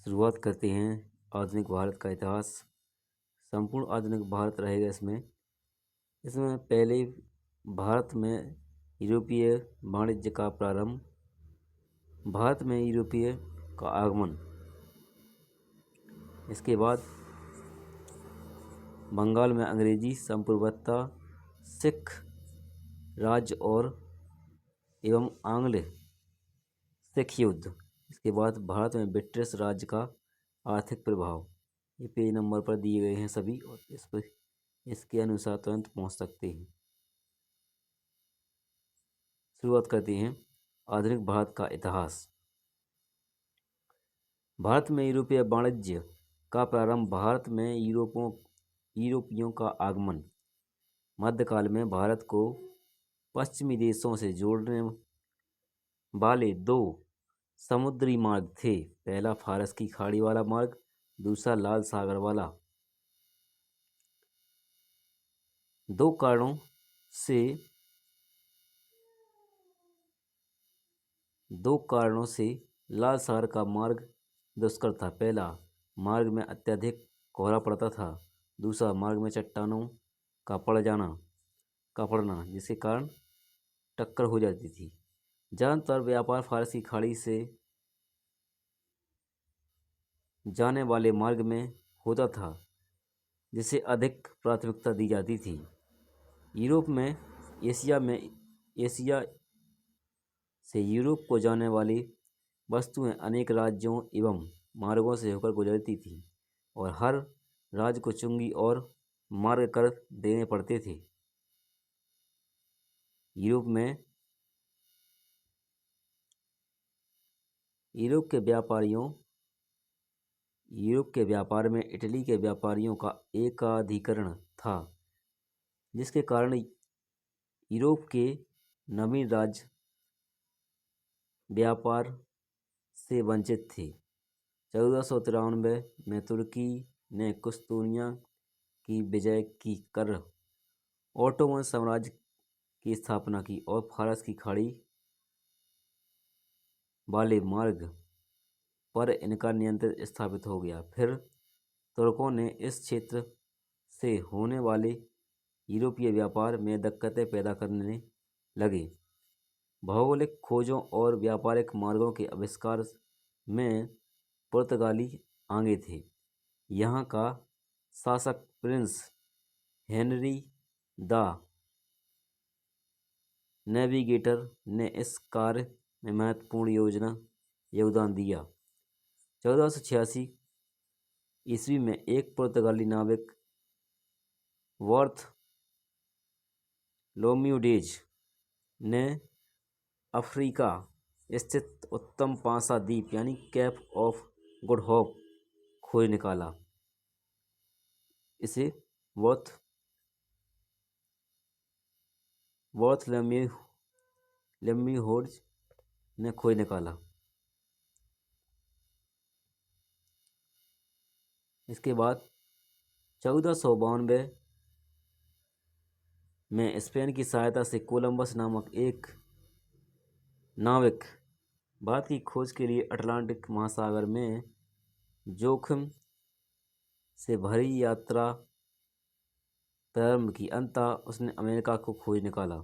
शुरुआत करते हैं आधुनिक भारत का इतिहास। संपूर्ण आधुनिक भारत रहेगा इसमें। इसमें पहले भारत में यूरोपीय वाणिज्य का प्रारंभ, भारत में यूरोपीय का आगमन, इसके बाद बंगाल में अंग्रेजी संप्रभुता, सिख राज्य और एवं आंग्ल सिख युद्ध, इसके बाद भारत में ब्रिटिश राज्य का आर्थिक प्रभाव। ये पेज नंबर पर दिए गए हैं सभी, और इस पर इसके अनुसार तुरंत पहुंच सकते हैं। शुरुआत करते हैं आधुनिक भारत का इतिहास। भारत में यूरोपीय वाणिज्य का प्रारंभ, भारत में यूरोपियों का आगमन। मध्यकाल में भारत को पश्चिमी देशों से जोड़ने वाले दो समुद्री मार्ग थे। पहला फारस की खाड़ी वाला मार्ग, दूसरा लाल सागर वाला। दो कारणों से लाल सागर का मार्ग दुष्कर था। पहला, मार्ग में अत्यधिक कोहरा पड़ता था। दूसरा, मार्ग में चट्टानों का पड़ना, जिसके कारण टक्कर हो जाती थी। ज़्यादातर व्यापार फारस की खाड़ी से जाने वाले मार्ग में होता था, जिसे अधिक प्राथमिकता दी जाती थी। एशिया से यूरोप को जाने वाली वस्तुएं अनेक राज्यों एवं मार्गों से होकर गुजरती थीं, और हर राज्य को चुंगी और मार्ग कर देने पड़ते थे। यूरोप के व्यापार में इटली के व्यापारियों का एकाधिकरण था, जिसके कारण यूरोप के नवीन राज्य व्यापार से वंचित थे। 1493 में तुर्की ने कुस्तुनिया की विजय की कर ओटोमन साम्राज्य की स्थापना की और फारस की खाड़ी वाले मार्ग पर इनका नियंत्रण स्थापित हो गया। फिर तुर्कों ने इस क्षेत्र से होने वाले यूरोपीय व्यापार में दिक्कतें पैदा करने लगे। भौगोलिक खोजों और व्यापारिक मार्गों के आविष्कार में पुर्तगाली आगे थे। यहाँ का शासक प्रिंस हेनरी द नेविगेटर ने इस कार्य में महत्वपूर्ण योगदान दिया। 1486 ईस्वी में एक पुर्तगाली नाविक बार्थलोम्यूडेज ने अफ्रीका स्थित उत्तम पासा द्वीप यानी कैप ऑफ गुड होप खोज निकाला। इसे बार्थलोम्यूडेज ने खोज निकाला। इसके बाद 1492 में स्पेन की सहायता से कोलंबस नामक एक नाविक भारत की खोज के लिए अटलांटिक महासागर में जोखिम से भरी यात्रा प्रारंभ की। अंततः उसने अमेरिका को खोज निकाला।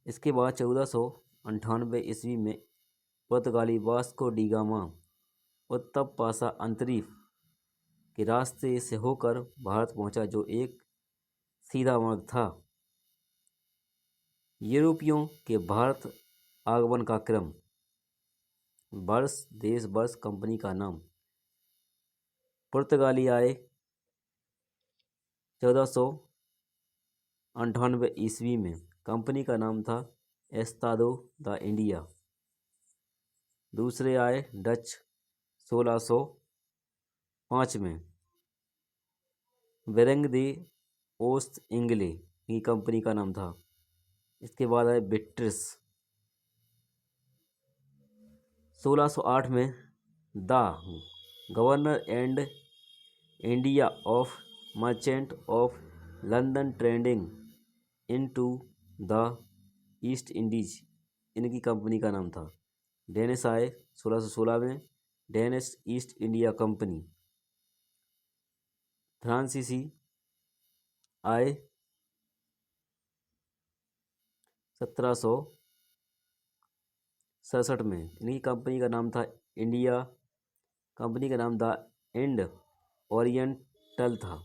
इसके बाद 1498 ईस्वी में पुर्तगाली वास्को डी गामा उत्तम पासा अंतरीप के रास्ते से होकर भारत पहुंचा, जो एक सीधा मार्ग था। यूरोपियों के भारत आगमन का क्रम, वर्ष, देश, वर्ष, कंपनी का नाम। पुर्तगाली आए 1498 ईस्वी में। कंपनी का नाम था एस्तादो द इंडिया। दूसरे आए डच 1605 में। बेरेंग दे ओस्ट इंग्ले की कंपनी का नाम था। इसके बाद आए ब्रिटिश 1608 में। The governor and India of merchant of London trading into the East Indies, इनकी कंपनी का नाम था। डेनिस आए 1616 में। डेनिश ईस्ट इंडिया कंपनी फ्रांसीसी आए 1767 में। इनकी कंपनी का नाम था इंडिया, कंपनी का नाम था इंड ओरिएंटल था।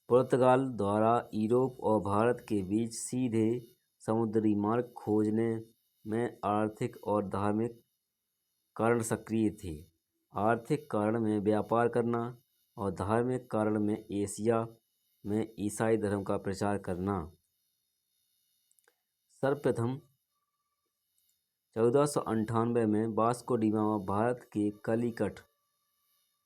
पुर्तगाल द्वारा यूरोप और भारत के बीच सीधे समुद्री मार्ग खोजने में आर्थिक और धार्मिक कारण सक्रिय थे। आर्थिक कारण में व्यापार करना और धार्मिक कारण में एशिया में ईसाई धर्म का प्रचार करना। सर्वप्रथम 1498 में वास्को डी गामा भारत के कलिकट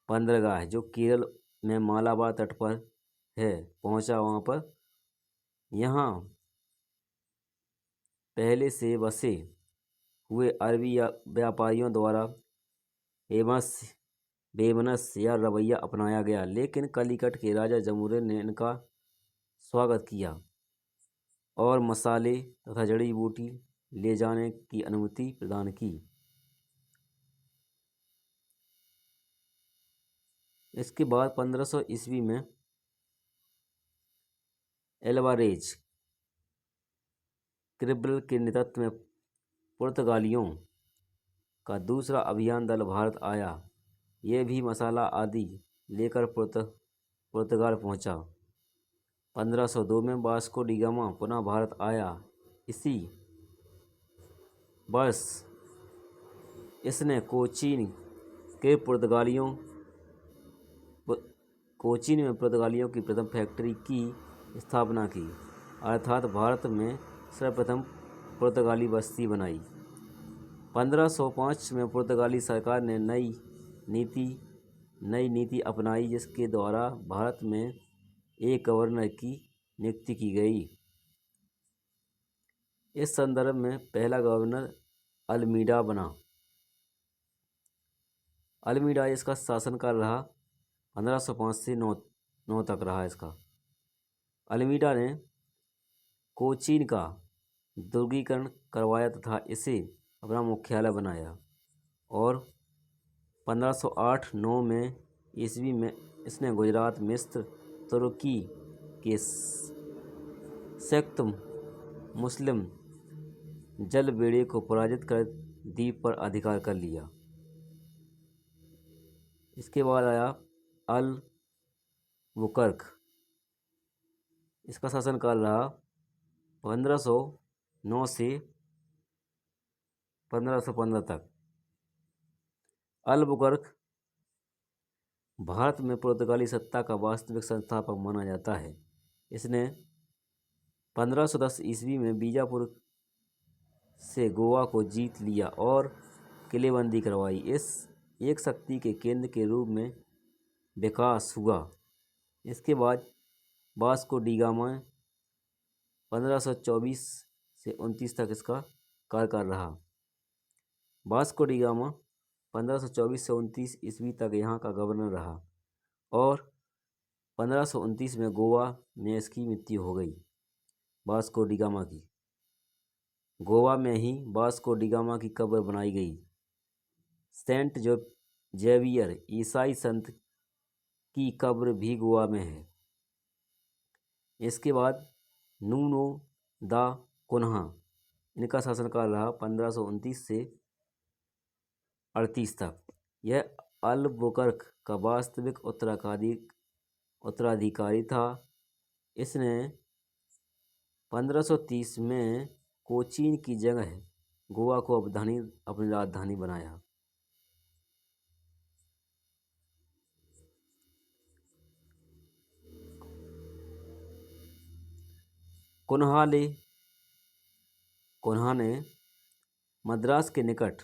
बंदरगाह जो केरल में मालाबार तट पर है पहुंचा। वहां पर यहाँ पहले से बसे हुए अरबी व्यापारियों द्वारा बेमनस रवैया अपनाया गया, लेकिन कलिकट के राजा जमूरिन ने इनका स्वागत किया और मसाले तथा जड़ी बूटी ले जाने की अनुमति प्रदान की। इसके बाद 1500 ईस्वी में एल्वारेज क्रिब्बल के नेतृत्व में पुर्तगालियों का दूसरा अभियान दल भारत आया। यह भी मसाला आदि लेकर पुर्तगाल पहुंचा। 1502 में वास्को डी गामा पुनः भारत आया। इसी वर्ष इसने कोचीन में पुर्तगालियों की प्रथम फैक्ट्री की स्थापना की, अर्थात भारत में सर्वप्रथम पुर्तगाली बस्ती बनाई। 1505 में पुर्तगाली सरकार ने नई नीति अपनाई, जिसके द्वारा भारत में एक गवर्नर की नियुक्ति की गई। इस संदर्भ में पहला गवर्नर अल्मीडा बना। अल्मीडा इसका शासनकाल रहा 1505 से 9 तक रहा इसका। अल्मीडा ने कोचीन का दुर्गीकरण करवाया तथा इसे अपना मुख्यालय बनाया और 1508-9 में ईस्वी में इसने गुजरात, मिस्र, तुर्की के संयुक्त मुस्लिम जलबेड़े को पराजित कर द्वीप पर अधिकार कर लिया। इसके बाद आया अल बुकर्क। इसका शासनकाल रहा 1509 से 1515 तक। अल बुकर्क भारत में पुर्तगाली सत्ता का वास्तविक संस्थापक माना जाता है। इसने 1510 ईस्वी में बीजापुर से गोवा को जीत लिया और किलेबंदी करवाई। इस एक शक्ति के केंद्र के रूप में विकास हुआ। इसके बाद वास्को डी गामा 1524 से 29 तक इसका कार्यकाल रहा। वास्को डी गामा 1524 से 29 ईस्वी तक यहाँ का गवर्नर रहा और 1529 में गोवा में इसकी मृत्यु हो गई। वास्को डी गामा की गोवा में ही वास्को डी गामा की कब्र बनाई गई। सेंट जेवियर ईसाई संत की कब्र भी गोवा में है। इसके बाद नूनो दा कुन्हा, इनका शासनकाल रहा 1529 से 38 तक। यह अल्बुकर्क का वास्तविक उत्तराधिकारी था। इसने 1530 में कोचीन की जगह गोवा को अपनी राजधानी बनाया। कुन्हा ने मद्रास के निकट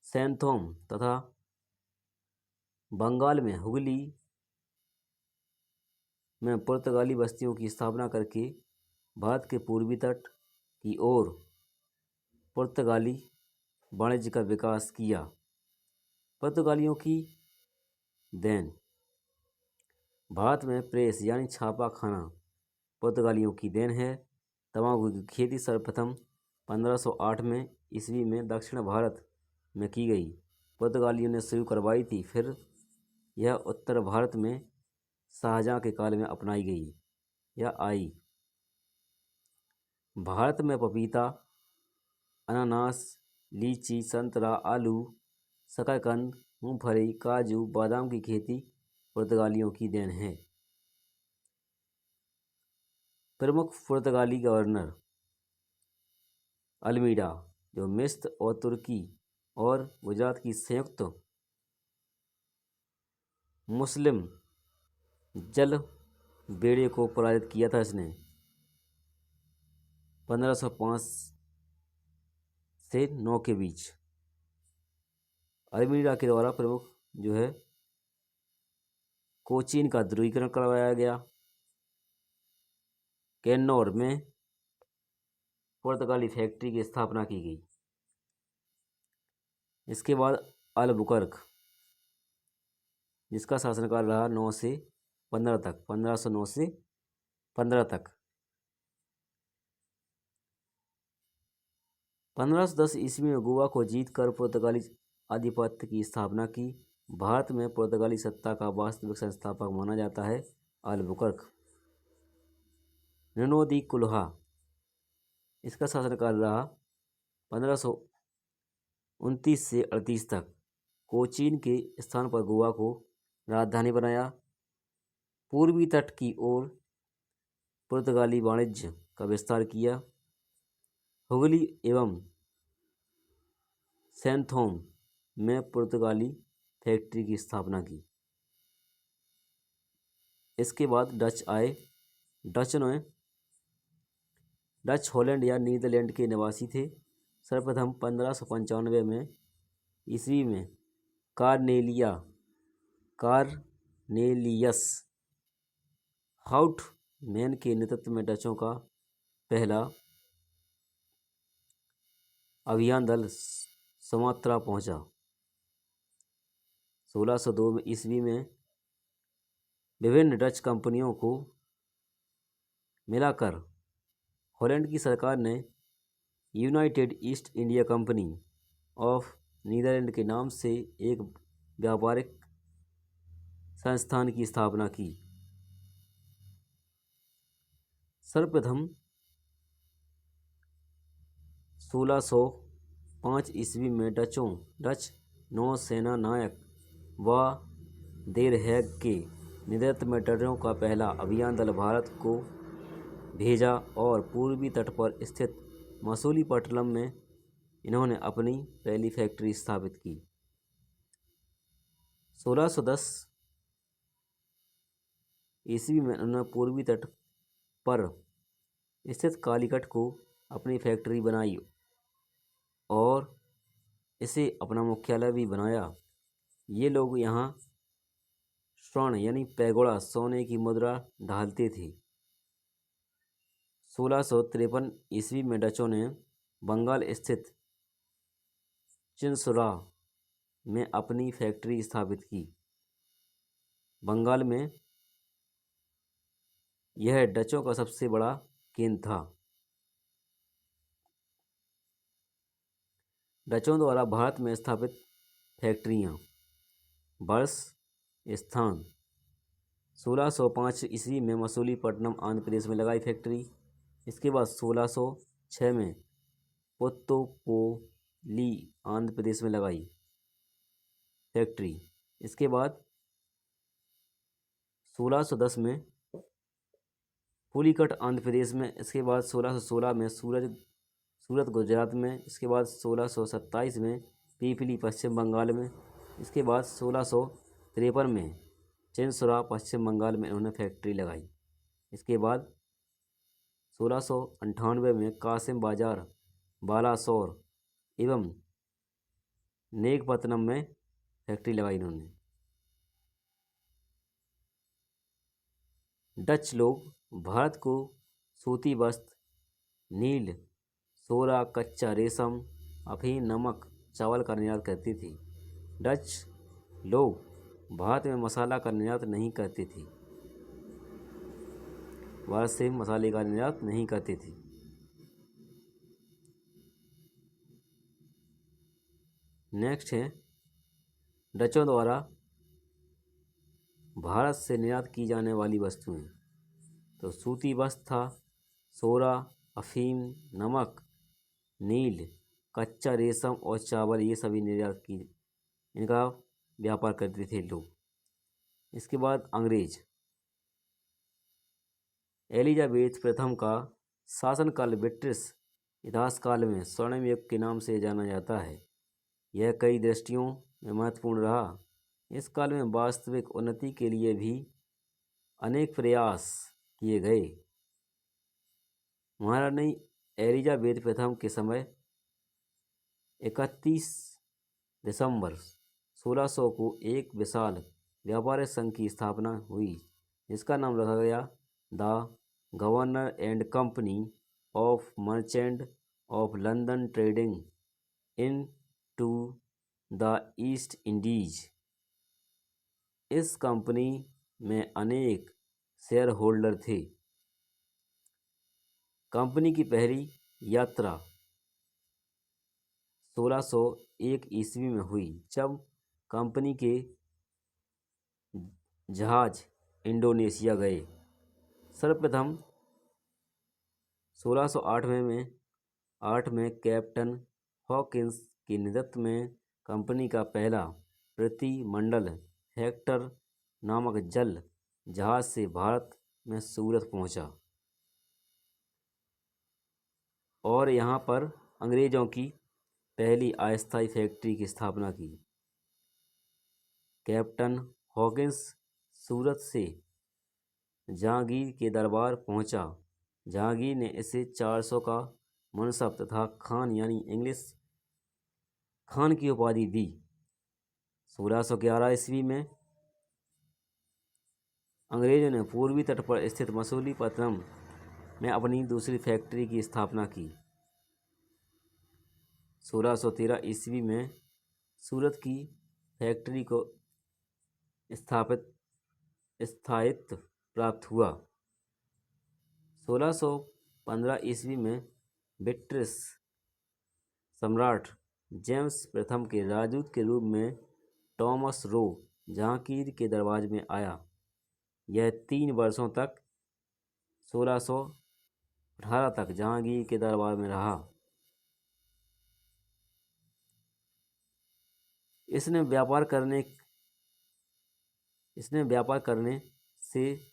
सैंथोम तथा बंगाल में हुगली में पुर्तगाली बस्तियों की स्थापना करके भारत के पूर्वी तट की ओर पुर्तगाली वाणिज्य का विकास किया। पुर्तगालियों की देन। भारत में प्रेस यानी छापा खाना पुर्तगालियों की देन है। तंबाकू की खेती सर्वप्रथम 1508 में ईस्वी में दक्षिण भारत में की गई। पुर्तगालियों ने शुरू करवाई थी, फिर यह उत्तर भारत में शाहजहाँ के काल में अपनाई गई या आई। भारत में पपीता, अनानास, लीची, संतरा, आलू, शकरकंद, मूंगफली, काजू, बादाम की खेती पुर्तगालियों की देन है। प्रमुख पुर्तगाली गवर्नर अल्मीडा, जो मिस्र और तुर्की और गुजरात की संयुक्त मुस्लिम जल बेड़े को पराजित किया था। इसने 1505 से 9 के बीच अल्मीडा के द्वारा प्रमुख जो है कोचीन का ध्रुवीकरण करवाया गया। कैन्नौर में पुर्तगाली फैक्ट्री की स्थापना की गई। इसके बाद अलबुकर्क, जिसका शासनकाल रहा 9 से 15 तक, 1509 से 15 तक। 1510 ईस्वी में गोवा को जीतकर पुर्तगाली आधिपत्य की स्थापना की। भारत में पुर्तगाली सत्ता का वास्तविक संस्थापक माना जाता है अलबुकर्क। नुनो दी कुल्हा, इसका शासनकाल रहा 1529 से 38 तक। कोचीन के स्थान पर गोवा को राजधानी बनाया। पूर्वी तट की ओर पुर्तगाली वाणिज्य का विस्तार किया। हुगली एवं सैंथोम में पुर्तगाली फैक्ट्री की स्थापना की। इसके बाद डच आए। डच हॉलैंड या नीदरलैंड के निवासी थे। सर्वप्रथम 1595 में ईस्वी में कार्नेलियस हाउटमैन के नेतृत्व में डचों का पहला अभियान दल सुमात्रा पहुंचा। 1602 ईस्वी में विभिन्न डच कंपनियों को मिलाकर हॉलैंड की सरकार ने United East India Company of Netherland के नाम से एक व्यापारिक संस्थान की स्थापना की। सर्वप्रथम 1605 ईस्वी में डच नौसेना नायक व देर हैग के नेतृत्व में डचों का पहला अभियान दल भारत को भेजा और पूर्वी तट पर स्थित मसूलीपट्टनम में इन्होंने अपनी पहली फैक्ट्री स्थापित की। 1610 ईस्वी में उन्होंने पूर्वी तट पर स्थित कालीकट को अपनी फैक्ट्री बनाई और इसे अपना मुख्यालय भी बनाया। ये लोग यहाँ स्वर्ण यानी पैगोड़ा सोने की मुद्रा ढालते थे। 1653 ईस्वी में डचों ने बंगाल स्थित चिनसुरा में अपनी फैक्ट्री स्थापित की। बंगाल में यह डचों का सबसे बड़ा केंद्र था। डचों द्वारा भारत में स्थापित फैक्ट्रियाँ। वर्ष स्थान 1605 ईस्वी में मसूलीपट्टनम आंध्र प्रदेश में लगाई फैक्ट्री। इसके बाद 1606 में पुत्तुपोली आंध्र प्रदेश में लगाई फैक्ट्री। इसके बाद 1610 में पुलिकट आंध्र प्रदेश में। इसके बाद 1616 में सूरत गुजरात में। इसके बाद 1627 में पीपली पश्चिम बंगाल में। इसके बाद 1653 में चिनसुरा पश्चिम बंगाल में इन्होंने फैक्ट्री लगाई। इसके बाद 1698 में कासिम बाजार, बालासोर एवं नेगपत्तनम में फैक्ट्री लगाई इन्होंने। डच लोग भारत को सूती वस्त्र, नील, सोरा, कच्चा रेशम, अफीम, नमक, चावल का निर्यात करते थे। डच लोग भारत में मसाला का निर्यात नहीं करते थे। भारत से मसाले का निर्यात नहीं करते थे। नेक्स्ट है डचों द्वारा भारत से निर्यात की जाने वाली वस्तुएं। तो सूती वस्त्र था, सोरा, अफीम, नमक, नील, कच्चा रेशम और चावल, ये सभी निर्यात की इनका व्यापार करते थे लोग। इसके बाद अंग्रेज। एलिजाबेथ प्रथम का शासनकाल ब्रिटिश इतिहास काल में स्वर्णिम युग के नाम से जाना जाता है। यह कई दृष्टियों में महत्वपूर्ण रहा। इस काल में वास्तविक उन्नति के लिए भी अनेक प्रयास किए गए। महारानी एलिजाबेथ प्रथम के समय 31 दिसंबर 1600 को एक विशाल व्यापारिक संघ की स्थापना हुई, जिसका नाम रखा गया the governor and company of merchant of London trading into the East Indies. इस कंपनी में अनेक शेयर होल्डर थे। कंपनी की पहली यात्रा 1601 ईस्वी में हुई, जब कंपनी के जहाज इंडोनेशिया गए। सर्वप्रथम 1608 में कैप्टन हॉकिंस के नेतृत्व में कंपनी का पहला प्रतिमंडल हेक्टर नामक जल जहाज से भारत में सूरत पहुंचा और यहाँ पर अंग्रेज़ों की पहली अस्थायी फैक्ट्री की स्थापना की। कैप्टन हॉकिंस सूरत से जहांगीर के दरबार पहुंचा। जहांगीर ने इसे 400 का मनसब तथा खान यानी इंग्लिश खान की उपाधि दी। 1611 ईस्वी में अंग्रेज़ों ने पूर्वी तट पर स्थित मसूलीपट्टनम में अपनी दूसरी फैक्ट्री की स्थापना की। 1613 ईस्वी में सूरत की फैक्ट्री को स्थायित्व प्राप्त हुआ। 1615 ईस्वी में ब्रिटिश सम्राट जेम्स प्रथम के राजदूत के रूप में टॉमस रो जहांगीर के दरबार में आया। यह 3 वर्षों तक 1618 तक जहांगीर के दरबार में रहा। इसने व्यापार करने से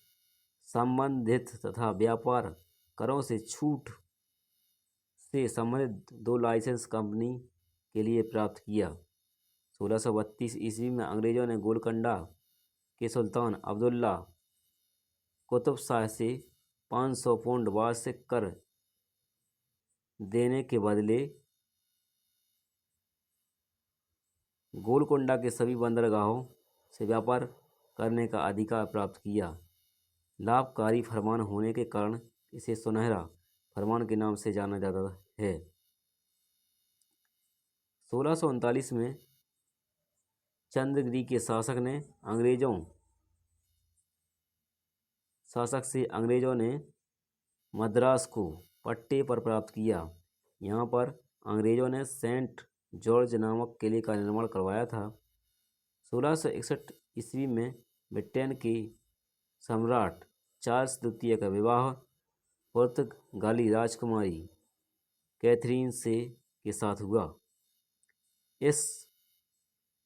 संबंधित तथा व्यापार करों से छूट से संबंधित 2 लाइसेंस कंपनी के लिए प्राप्त किया। 1632 ईस्वी में अंग्रेज़ों ने गोलकुंडा के सुल्तान अब्दुल्ला कुतुब शाह से 500 पौंड वार्षिक कर देने के बदले गोलकुंडा के सभी बंदरगाहों से व्यापार करने का अधिकार प्राप्त किया। लाभकारी फरमान होने के कारण इसे सुनहरा फरमान के नाम से जाना जाता है। 1639 में चंद्रगिरी के शासक से अंग्रेज़ों ने मद्रास को पट्टे पर प्राप्त किया। यहाँ पर अंग्रेज़ों ने सेंट जॉर्ज नामक किले का निर्माण करवाया था। 1661 ईस्वी में ब्रिटेन के सम्राट चार्ल्स द्वितीय का विवाह पुर्तगाली राजकुमारी कैथरीन के साथ हुआ। इस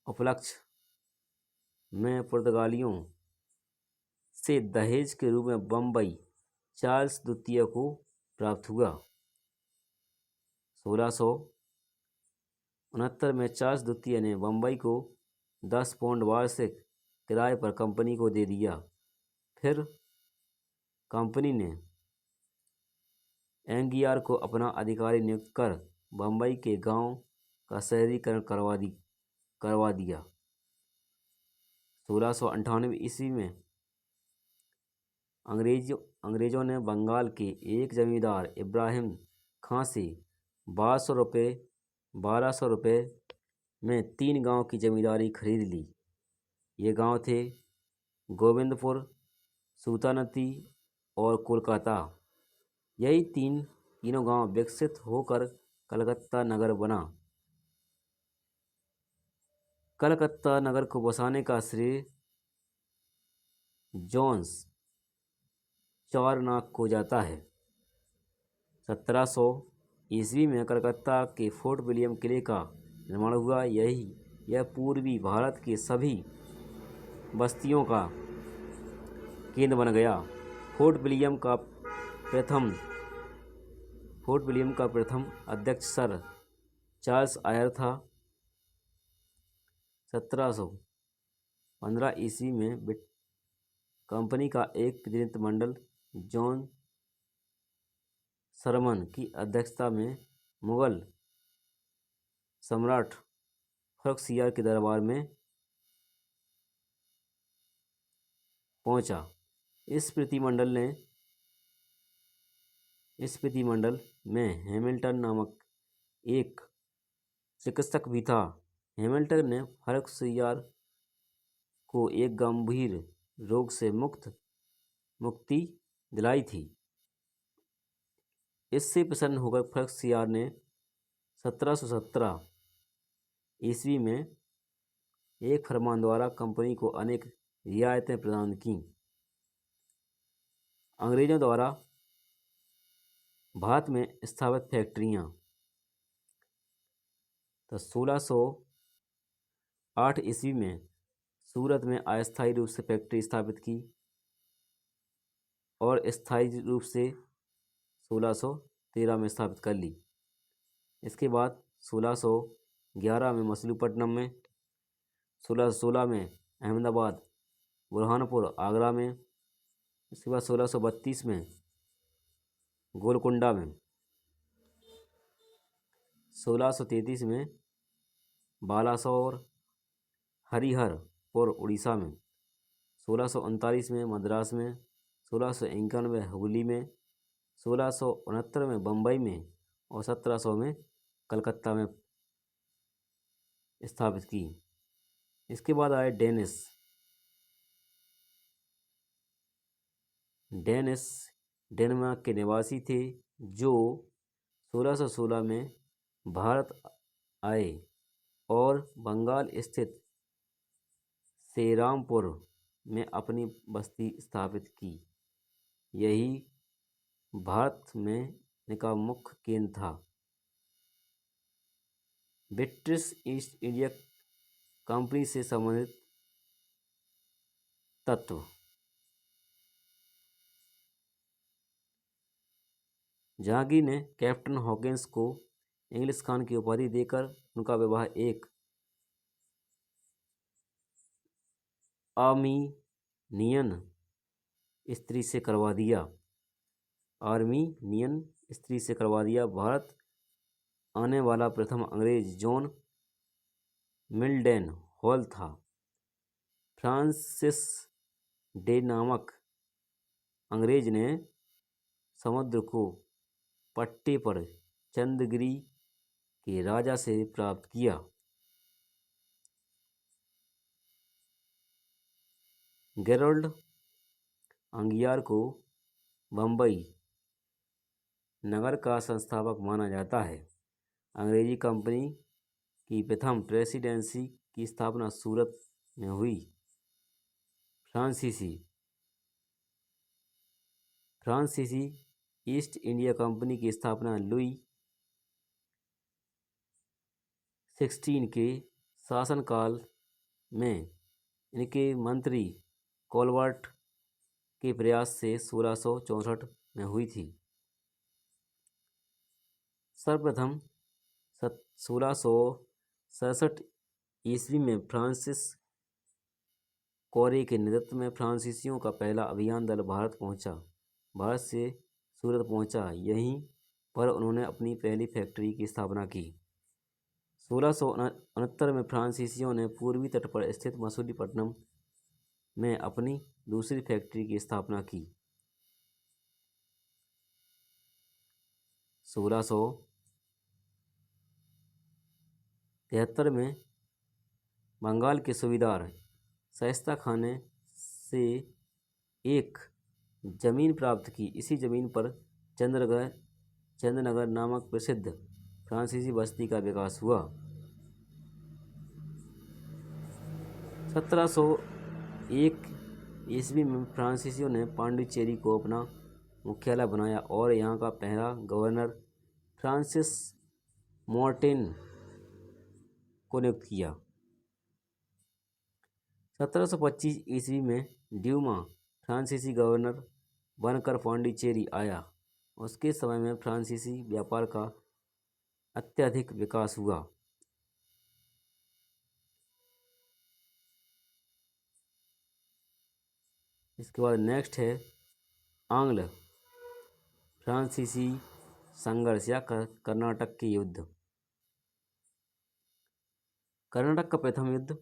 उपलक्ष्य में पुर्तगालियों से दहेज के रूप में बम्बई चार्ल्स द्वितीय को प्राप्त हुआ। 1669 में चार्ल्स द्वितीय ने बम्बई को 10 पौंड वार्षिक किराए पर कंपनी को दे दिया। फिर कंपनी ने एंगियार को अपना अधिकारी नियुक्त कर बम्बई के गांव का शहरीकरण करवा दिया। 1698 ईस्वी में अंग्रेज़ों ने बंगाल के एक जमींदार इब्राहिम खां से 1200 रुपये में 3 गांव की जमींदारी खरीद ली। ये गांव थे गोविंदपुर, सूतानती और कोलकाता। यही तीनों गांव विकसित होकर कलकत्ता नगर बना। कलकत्ता नगर को बसाने का श्रेय जॉन्स चारनाक को जाता है। 1700 ईस्वी में कलकत्ता के फोर्ट विलियम किले का निर्माण हुआ। यह पूर्वी भारत के सभी बस्तियों का केंद्र बन गया। फोर्ट विलियम का प्रथम अध्यक्ष सर चार्ल्स आयर था। 1715 ईस्वी में कंपनी का एक प्रतिनिधिमंडल जॉन सरमन की अध्यक्षता में मुगल सम्राट फ़र्रुखसियार के दरबार में पहुंचा। इस प्रतिनिधिमंडल में हैमिल्टन नामक एक चिकित्सक भी था। हैमिल्टन ने फ़र्रुखसियार को एक गंभीर रोग से मुक्ति दिलाई थी। इससे प्रसन्न होकर फ़र्रुखसियार ने 1717 ईस्वी में एक फरमान द्वारा कंपनी को अनेक रियायतें प्रदान की। अंग्रेजों द्वारा भारत में स्थापित फैक्ट्रियां। तो 1608 ईस्वी में सूरत में अस्थायी रूप से फैक्ट्री स्थापित की और स्थायी रूप से 1613 में स्थापित कर ली। इसके बाद 1611 में मछलीपट्टनम में, 1616 में अहमदाबाद, बुरहानपुर, आगरा में। इसके बाद 1632 में गोलकुंडा में, 1633 में बालासोर, हरिहरपुर उड़ीसा में, 1639 में मद्रास में, 1691 हुगली में, 1669 में बम्बई में और 1700 में कलकत्ता में स्थापित की। इसके बाद आए डेनिस डेनमार्क के निवासी थे जो 1616 में भारत आए और बंगाल स्थित श्रीरामपुर में अपनी बस्ती स्थापित की। यही भारत में इनका मुख्य केंद्र था। ब्रिटिश ईस्ट इंडिया कंपनी से संबंधित तत्व। जहांगीर ने कैप्टन हॉकिंस को इंग्लिश खान की उपाधि देकर उनका विवाह एक आर्मीनियन स्त्री से करवा दिया। भारत आने वाला प्रथम अंग्रेज जॉन मिल्डन हॉल था। फ्रांसिस डे नामक अंग्रेज ने समुद्र को पट्टे पर चंद्रगिरी के राजा से प्राप्त किया। गेरोल्ड अंगियार को बम्बई नगर का संस्थापक माना जाता है। अंग्रेजी कंपनी की प्रथम प्रेसिडेंसी की स्थापना सूरत में हुई। फ्रांसीसी ईस्ट इंडिया कंपनी की स्थापना लुई 16 के शासनकाल में इनके मंत्री कॉलबर्ट के प्रयास से 1664 में हुई थी। सर्वप्रथम 1667 ईस्वी में फ्रांसिस कोरे के नेतृत्व में फ्रांसीसियों का पहला अभियान दल भारत से सूरत पहुंचा। यहीं पर उन्होंने अपनी पहली फैक्ट्री की स्थापना की। 1669 में फ्रांसीसियों ने पूर्वी तट पर स्थित मछलीपट्टनम में अपनी दूसरी फैक्ट्री की स्थापना की। 1673 में बंगाल के सूबेदार शाइस्ता खान ने से एक जमीन प्राप्त की। इसी जमीन पर चंद्रनगर नामक प्रसिद्ध फ्रांसीसी बस्ती का विकास हुआ। 1701 ईस्वी में फ्रांसीसियों ने पांडिचेरी को अपना मुख्यालय बनाया और यहाँ का पहला गवर्नर फ्रांसिस मार्टिन को नियुक्त किया। 1725 ईस्वी में ड्यूमा फ्रांसीसी गवर्नर बनकर पांडिचेरी आया। उसके समय में फ्रांसीसी व्यापार का अत्यधिक विकास हुआ। इसके बाद नेक्स्ट है आंग्ल फ्रांसीसी संघर्ष या कर्नाटक के युद्ध। कर्नाटक का प्रथम युद्ध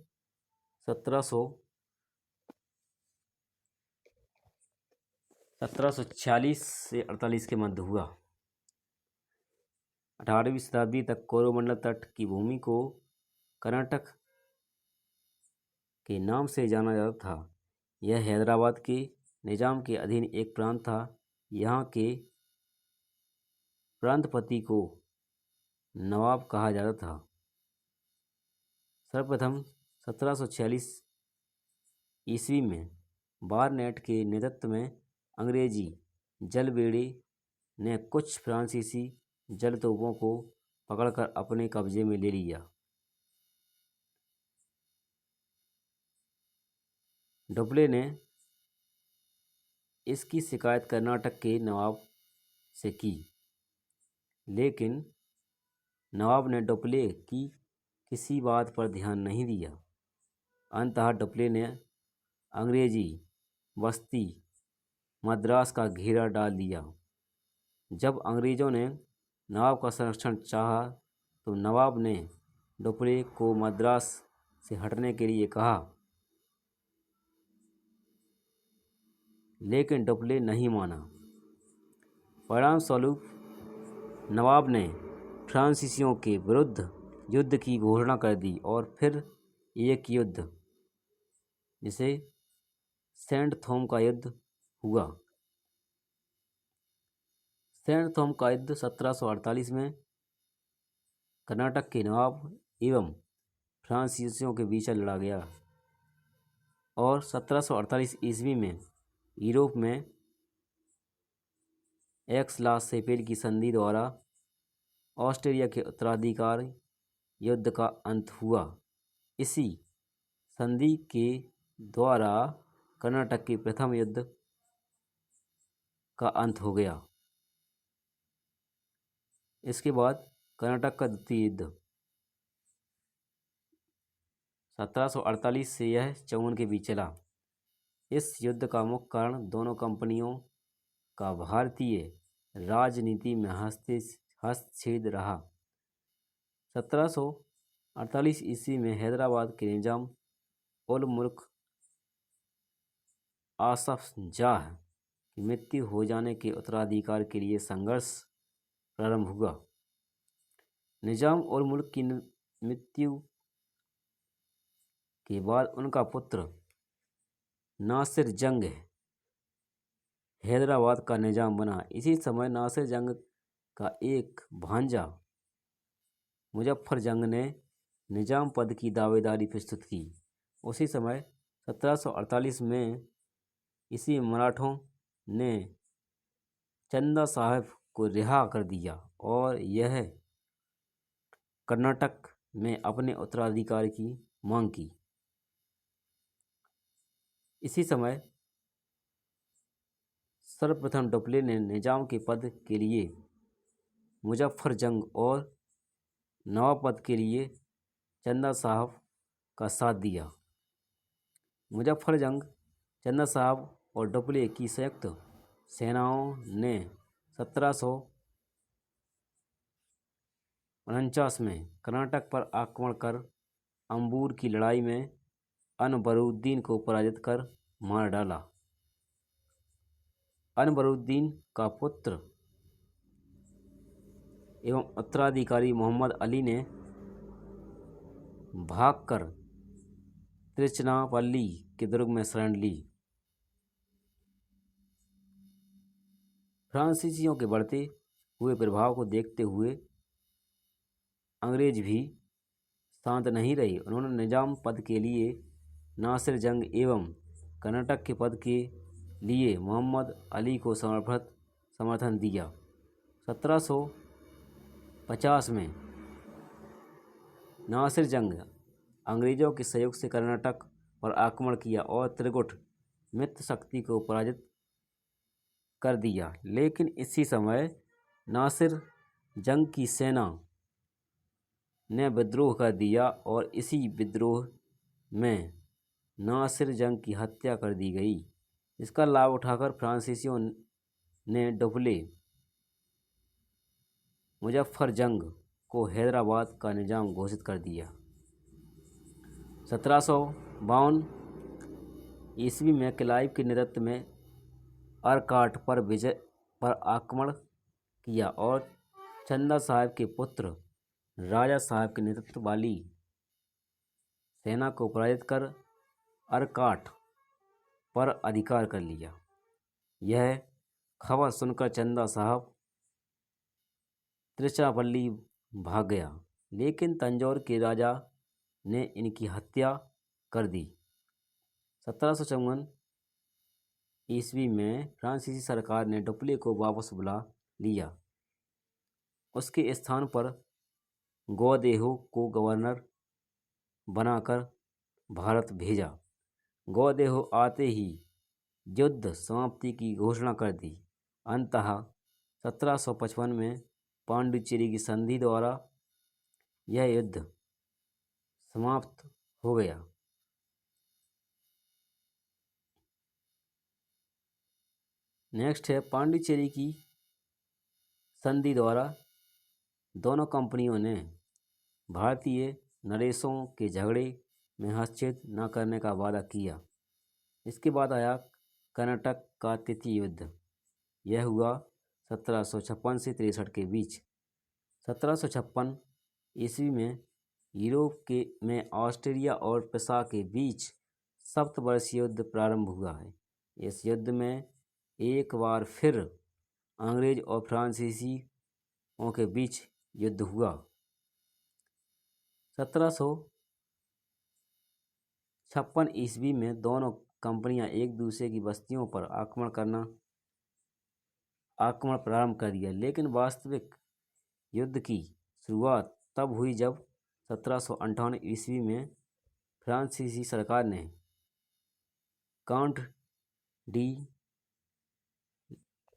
1746 से 48 के मध्य हुआ। 18वीं शताब्दी तक कोरोमंडल तट की भूमि को कर्नाटक के नाम से जाना जाता था। यह हैदराबाद के निजाम के अधीन एक प्रांत था। यहाँ के प्रांतपति को नवाब कहा जाता था। सर्वप्रथम 1746 ईस्वी में बारनेट के नेतृत्व में अंग्रेजी जलबेड़े ने कुछ फ्रांसीसी जलतोपों को पकड़कर अपने कब्जे में ले लिया। डुप्ले ने इसकी शिकायत कर्नाटक के नवाब से की, लेकिन नवाब ने डुप्ले की किसी बात पर ध्यान नहीं दिया। अंततः डुप्ले ने अंग्रेजी बस्ती मद्रास का घेरा डाल दिया। जब अंग्रेज़ों ने नवाब का संरक्षण चाहा तो नवाब ने डुप्ले को मद्रास से हटने के लिए कहा, लेकिन डुप्ले नहीं माना। परिणामस्वरूप नवाब ने फ्रांसीसियों के विरुद्ध युद्ध की घोषणा कर दी और फिर एक युद्ध, जिसे सेंट थॉम का युद्ध हुआ। सेंट थॉम का युद्ध 1748 में कर्नाटक के नवाब एवं फ्रांसीसियों के बीच लड़ा गया और 1748 ईस्वी में यूरोप में एक्स-ला-चैपेल की संधि द्वारा ऑस्ट्रिया के उत्तराधिकार युद्ध का अंत हुआ। इसी संधि के द्वारा कर्नाटक के प्रथम युद्ध का अंत हो गया। इसके बाद कर्नाटक का द्वितीय युद्ध 1748 से यह 54 के बीच चला। इस युद्ध का मुख्य कारण दोनों कंपनियों का भारतीय राजनीति में हस्तक्षेप रहा। 1748 ईस्वी में हैदराबाद के निजाम उल मुल्क आसफ जाह की मृत्यु हो जाने के उत्तराधिकार के लिए संघर्ष प्रारंभ हुआ। निजाम उल मुल्क की मृत्यु के बाद उनका पुत्र नासिर जंग हैदराबाद का निजाम बना। इसी समय नासिर जंग का एक भांजा मुजफ्फर जंग ने निजाम पद की दावेदारी प्रस्तुत की। उसी समय 1748 में इसी मराठों ने चंदा साहब को रिहा कर दिया और यह कर्नाटक में अपने उत्तराधिकार की मांग की। इसी समय सर्वप्रथम डुप्ले ने निजाम के पद के लिए मुजफ्फर जंग और नवाब पद के लिए चंदा साहब का साथ दिया। मुजफ्फर जंग, चंदा साहब और डुप्ले की संयुक्त सेनाओं ने 1749 में कर्नाटक पर आक्रमण कर अंबूर की लड़ाई में अनबरुद्दीन को पराजित कर मार डाला। अनबरुद्दीन का पुत्र एवं उत्तराधिकारी मोहम्मद अली ने भागकर तिरुचिरापल्ली के दुर्ग में शरण ली। फ्रांसीसियों के बढ़ते हुए प्रभाव को देखते हुए अंग्रेज भी शांत नहीं रहे। उन्होंने निजाम पद के लिए नासिर जंग एवं कर्नाटक के पद के लिए मोहम्मद अली को समर्थन दिया। 1750 में नासिर जंग अंग्रेजों के सहयोग से कर्नाटक पर आक्रमण किया और त्रिगुट मित्र शक्ति को पराजित कर दिया। लेकिन इसी समय नासिर जंग की सेना ने विद्रोह कर दिया और इसी विद्रोह में नासिर जंग की हत्या कर दी गई। इसका लाभ उठाकर फ्रांसीसियों ने डुप्ले मुजफ्फरजंग को हैदराबाद का निजाम घोषित कर दिया। 1752 ईस्वी में क्लाइव के नेतृत्व में अरकाट पर आक्रमण किया और चंदा साहब के पुत्र राजा साहब के नेतृत्व वाली सेना को पराजित कर अरकाट पर अधिकार कर लिया। यह खबर सुनकर चंदा साहब त्रिचनापल्ली भाग गया, लेकिन तंजौर के राजा ने इनकी हत्या कर दी। 1754 ईस्वी में फ्रांसीसी सरकार ने डुप्ले को वापस बुला लिया। उसके स्थान पर गौदेहो को गवर्नर बनाकर भारत भेजा। गौदेहो आते ही युद्ध समाप्ति की घोषणा कर दी। अंततः 1755 में पांडिचेरी की संधि द्वारा यह युद्ध समाप्त हो गया। नेक्स्ट है पांडिचेरी की संधि द्वारा दोनों कंपनियों ने भारतीय नरेशों के झगड़े में हस्तक्षेप न करने का वादा किया। इसके बाद आया कर्नाटक का तृतीय युद्ध। यह हुआ 1756 से 63 के बीच। 1756 ईस्वी में यूरोप में ऑस्ट्रेलिया और पिसा के बीच सप्तवर्षीय युद्ध प्रारंभ हुआ है। इस युद्ध में एक बार फिर अंग्रेज और फ्रांसीसियों के बीच युद्ध हुआ। 1756 ईस्वी में दोनों कंपनियां एक दूसरे की बस्तियों पर आक्रमण प्रारंभ कर दिया, लेकिन वास्तविक युद्ध की शुरुआत तब हुई जब 1758 ईस्वी में फ्रांसीसी सरकार ने काउंट डी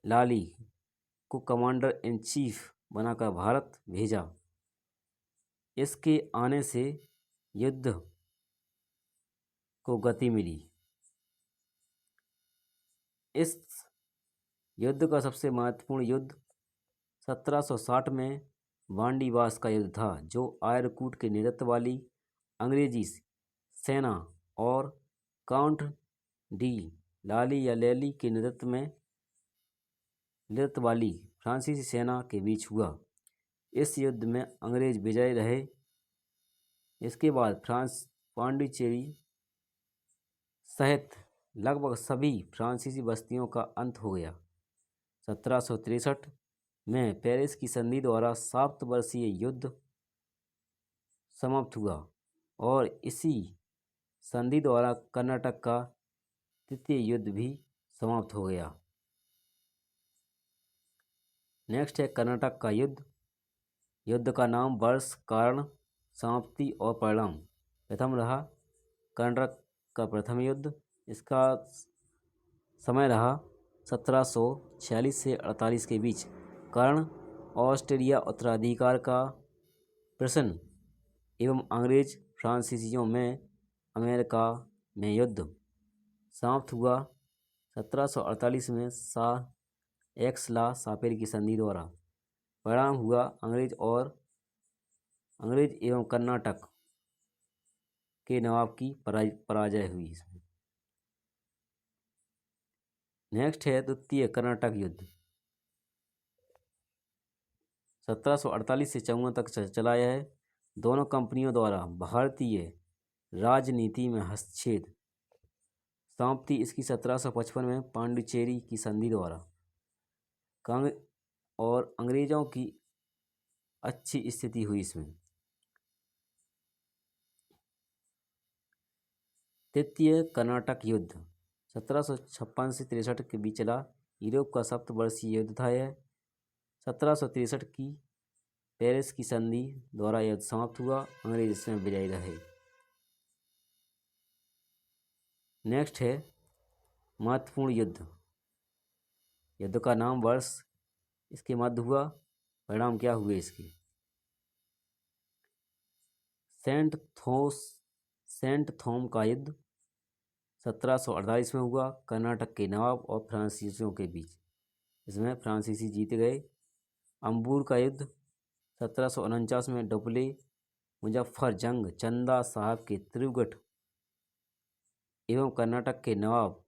लाली को कमांडर इन चीफ बनाकर भारत भेजा। इसके आने से युद्ध को गति मिली। इस युद्ध का सबसे महत्वपूर्ण युद्ध 1760 में वांडीवास का युद्ध था, जो आयरकूट के नेतृत्व वाली अंग्रेजी सेना और काउंट डी लाली या लैली के नेतृत्व वाली फ्रांसीसी सेना के बीच हुआ। इस युद्ध में अंग्रेज विजयी रहे। इसके बाद पांडिचेरी सहित लगभग सभी फ्रांसीसी बस्तियों का अंत हो गया। 1763 में पेरिस की संधि द्वारा सप्तवर्षीय युद्ध समाप्त हुआ और इसी संधि द्वारा कर्नाटक का तृतीय युद्ध भी समाप्त हो गया। नेक्स्ट है कर्नाटक का युद्ध। युद्ध का नाम, वर्ष, कारण, समाप्ति और परिणाम। प्रथम रहा कर्नाटक का प्रथम युद्ध। इसका समय रहा 1746 से 48 के बीच। कारण ऑस्ट्रेलिया उत्तराधिकार का प्रश्न एवं अंग्रेज फ्रांसीसियों में अमेरिका में युद्ध समाप्त हुआ 1748 में एक्स-ला सापेर की संधि द्वारा। परिणाम हुआ अंग्रेज एवं कर्नाटक के नवाब की पराजय हुई इसमें। नेक्स्ट है द्वितीय कर्नाटक युद्ध। 1748 से 54 तक चला। यह है दोनों कंपनियों द्वारा भारतीय राजनीति में हस्तक्षेप। समाप्ति इसकी 1755 में पांडिचेरी की संधि द्वारा। और अंग्रेजों की अच्छी स्थिति हुई इसमें। तृतीय कर्नाटक युद्ध 1756 से 63 के बीच चला। यूरोप का सप्तवर्षीय युद्ध था यह। 1763 की पेरिस की संधि द्वारा युद्ध समाप्त हुआ। अंग्रेज इसमें विजयी रहे। नेक्स्ट है महत्वपूर्ण युद्ध। युद्ध का नाम, वर्ष, इसके मध्य हुआ, परिणाम क्या हुए इसके। सेंट थॉम का युद्ध 1748 में हुआ, कर्नाटक के नवाब और फ्रांसीसियों के बीच। इसमें फ्रांसीसी जीत गए। अंबूर का युद्ध 1749 में डुप्ले मुजफ्फर जंग चंदा साहब के त्रिवगढ़ एवं कर्नाटक के नवाब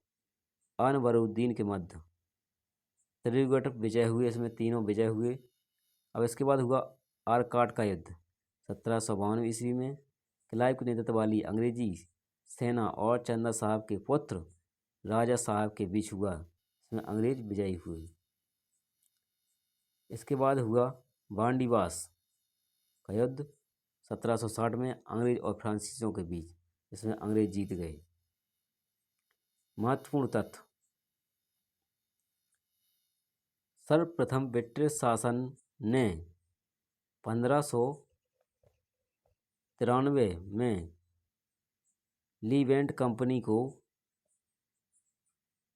अनवरुद्दीन के मध्य त्रिवगढ़ विजय हुए। इसमें तीनों विजय हुए। अब इसके बाद हुआ आरकाट का युद्ध 1752 ईस्वी में। क्लाइव के नेतृत्व वाली अंग्रेजी सेना और चंदा साहब के पुत्र राजा साहब के बीच हुआ। इसमें अंग्रेज विजयी हुए। इसके बाद हुआ बांडीवास का युद्ध 1760 में अंग्रेज और फ्रांसीसियों के बीच। इसमें अंग्रेज जीत गए। महत्वपूर्ण तथ्य, सर्वप्रथम ब्रिटिश शासन ने 1593 में लीवेंट कंपनी को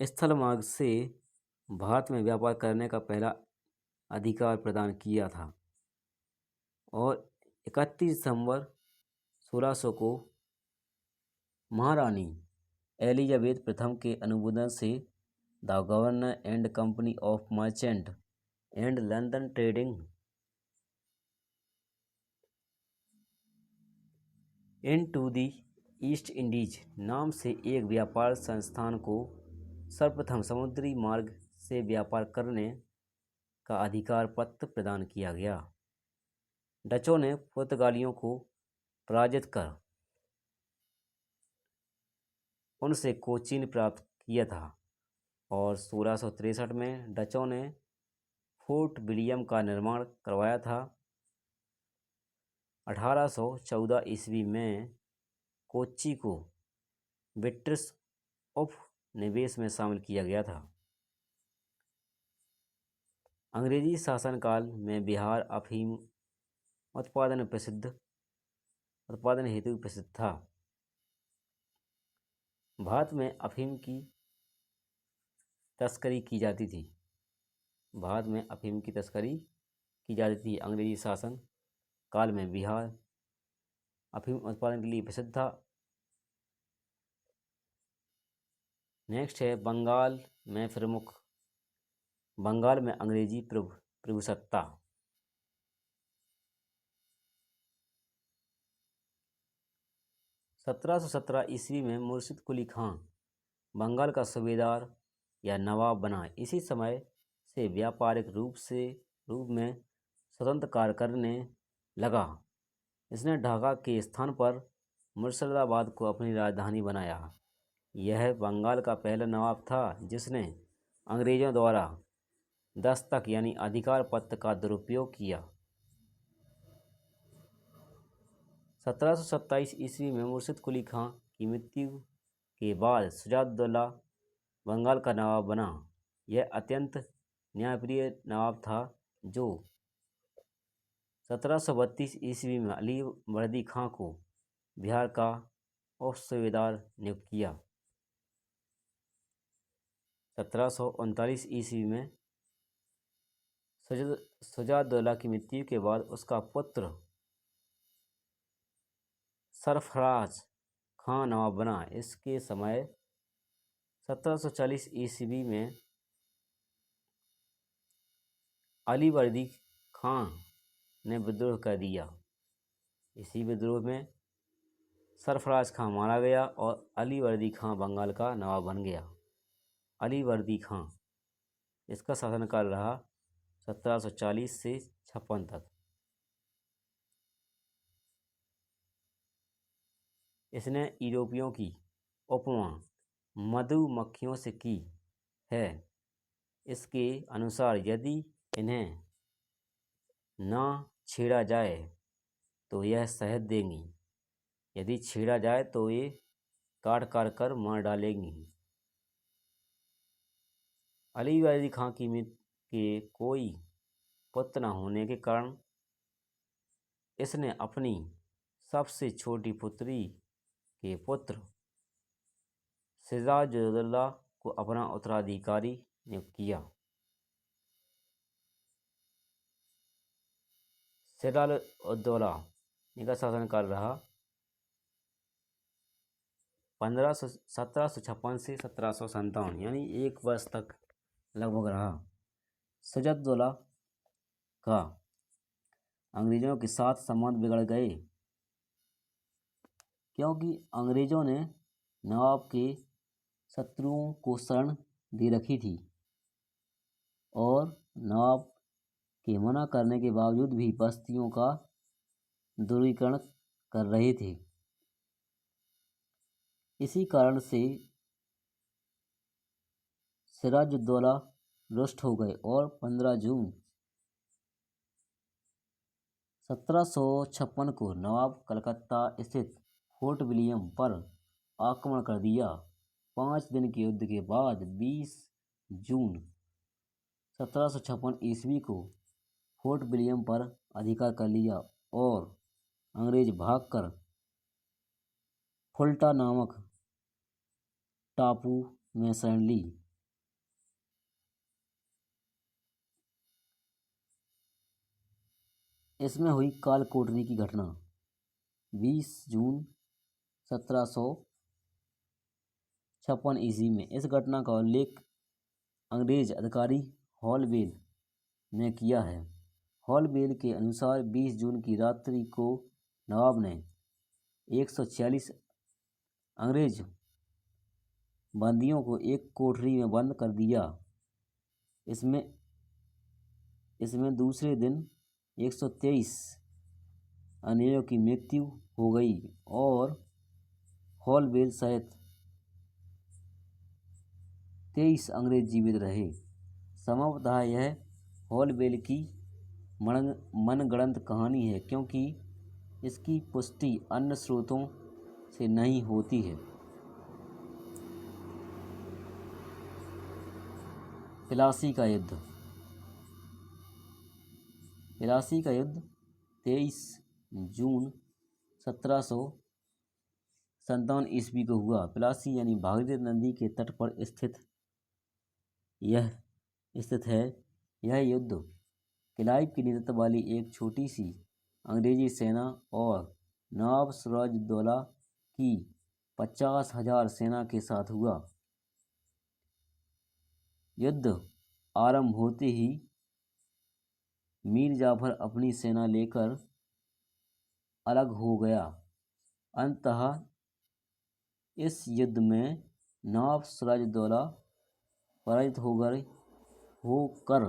स्थल मार्ग से भारत में व्यापार करने का पहला अधिकार प्रदान किया था और 31 दिसंबर 1600 को महारानी एलिजाबेथ प्रथम के अनुमोदन से the governor and company of merchant and London trading into the East Indies नाम से एक व्यापार संस्थान को सर्वप्रथम समुद्री मार्ग से व्यापार करने का अधिकार पत्र प्रदान किया गया। डचों ने पुर्तगालियों को पराजित कर उनसे कोचीन प्राप्त किया था और 1663 में डचों ने फोर्ट विलियम का निर्माण करवाया था। 1814 ईस्वी में कोच्चि को ब्रिटिश उपनिवेश में शामिल किया गया था। अंग्रेजी शासनकाल में बिहार अफीम उत्पादन हेतु प्रसिद्ध था। भारत में अफीम की तस्करी की जाती थी। अंग्रेजी शासन काल में बिहार अफीम उत्पादन के लिए प्रसिद्ध था। नेक्स्ट है बंगाल में अंग्रेजी प्रभुसत्ता। 1717 ईस्वी में मुर्शिद कुली खां बंगाल का सूबेदार या नवाब बना। इसी समय से व्यापारिक रूप में स्वतंत्र कार्य करने लगा। इसने ढाका के स्थान पर मुर्शिदाबाद को अपनी राजधानी बनाया। यह बंगाल का पहला नवाब था जिसने अंग्रेजों द्वारा दस्तक यानी अधिकार पत्र का दुरुपयोग किया। 1727 ईस्वी में मुर्शिद कुली खां की मृत्यु के बाद शुजाउद्दौला बंगाल का नवाब बना। यह अत्यंत न्यायप्रिय नवाब था जो 1732 ईस्वी में अली वर्दी खां को बिहार का उप सूबेदार नियुक्त किया। 1739 ईस्वी में शुजाउद्दौला की मृत्यु के बाद उसका पुत्र सरफराज खां नवाब बना। इसके समय 1740 ईस्वी में अली वर्दी खां ने विद्रोह कर दिया। इसी विद्रोह में सरफराज खां मारा गया और अली वर्दी खां बंगाल का नवाब बन गया। अली वर्दी खां, इसका शासनकाल रहा 1740 से 56 तक। इसने यूरोपियों की उपमा मधुमक्खियों से की है। इसके अनुसार यदि इन्हें ना छेड़ा जाए तो यह शहद देंगी, यदि छेड़ा जाए तो ये काट काट कर मार डालेंगी। अली वली खां के कोई पुत्र न होने के कारण इसने अपनी सबसे छोटी पुत्री के पुत्र सिराजुद्दौला को अपना उत्तराधिकारी नियुक्त किया। सिराजुद्दौला इनका शासनकाल रहा 1756 से 1757, यानी 1 वर्ष तक लगभग रहा। सिराजुद्दौला का अंग्रेजों के साथ संबंध बिगड़ गए, क्योंकि अंग्रेजों ने नवाब के शत्रुओं को शरण दे रखी थी और नवाब के मना करने के बावजूद भी बस्तियों का ध्रुवीकरण कर रहे थे। इसी कारण से सिराजुद्दौला रुष्ट हो गए और 15 जून 1756 को नवाब कलकत्ता स्थित फोर्ट विलियम पर आक्रमण कर दिया। 5 दिन के युद्ध के बाद 20 जून 1756 ईस्वी को फोर्ट विलियम पर अधिकार कर लिया और अंग्रेज भागकर फुल्टा नामक टापू में शरण ली। इसमें हुई कालकोठरी की घटना 20 जून 1756 ईस्वी में। इस घटना का उल्लेख अंग्रेज अधिकारी हॉलबेल ने किया है। हॉलबेल के अनुसार 20 जून की रात्रि को नवाब ने 146 अंग्रेज बंदियों को एक कोठरी में बंद कर दिया। इसमें दूसरे दिन 123 अन्यों की मृत्यु हो गई और हॉलबेल सहित 23 अंग्रेज जीवित रहे। संभवतः यह हॉलबेल की मनगढ़ंत कहानी है, क्योंकि इसकी पुष्टि अन्य स्रोतों से नहीं होती है। प्लासी का युद्ध 23 जून 1757 ईस्वी को हुआ। प्लासी यानी भागीरथी नदी के तट पर स्थित है। यह युद्ध क्लाइव के नेतृत्व वाली एक छोटी सी अंग्रेजी सेना और नवाब सिराजुद्दौला की 50,000 सेना के साथ हुआ। युद्ध आरंभ होते ही मीर जाफर अपनी सेना लेकर अलग हो गया। अंततः इस युद्ध में नवाब सिराजुद्दौला पराजित होकर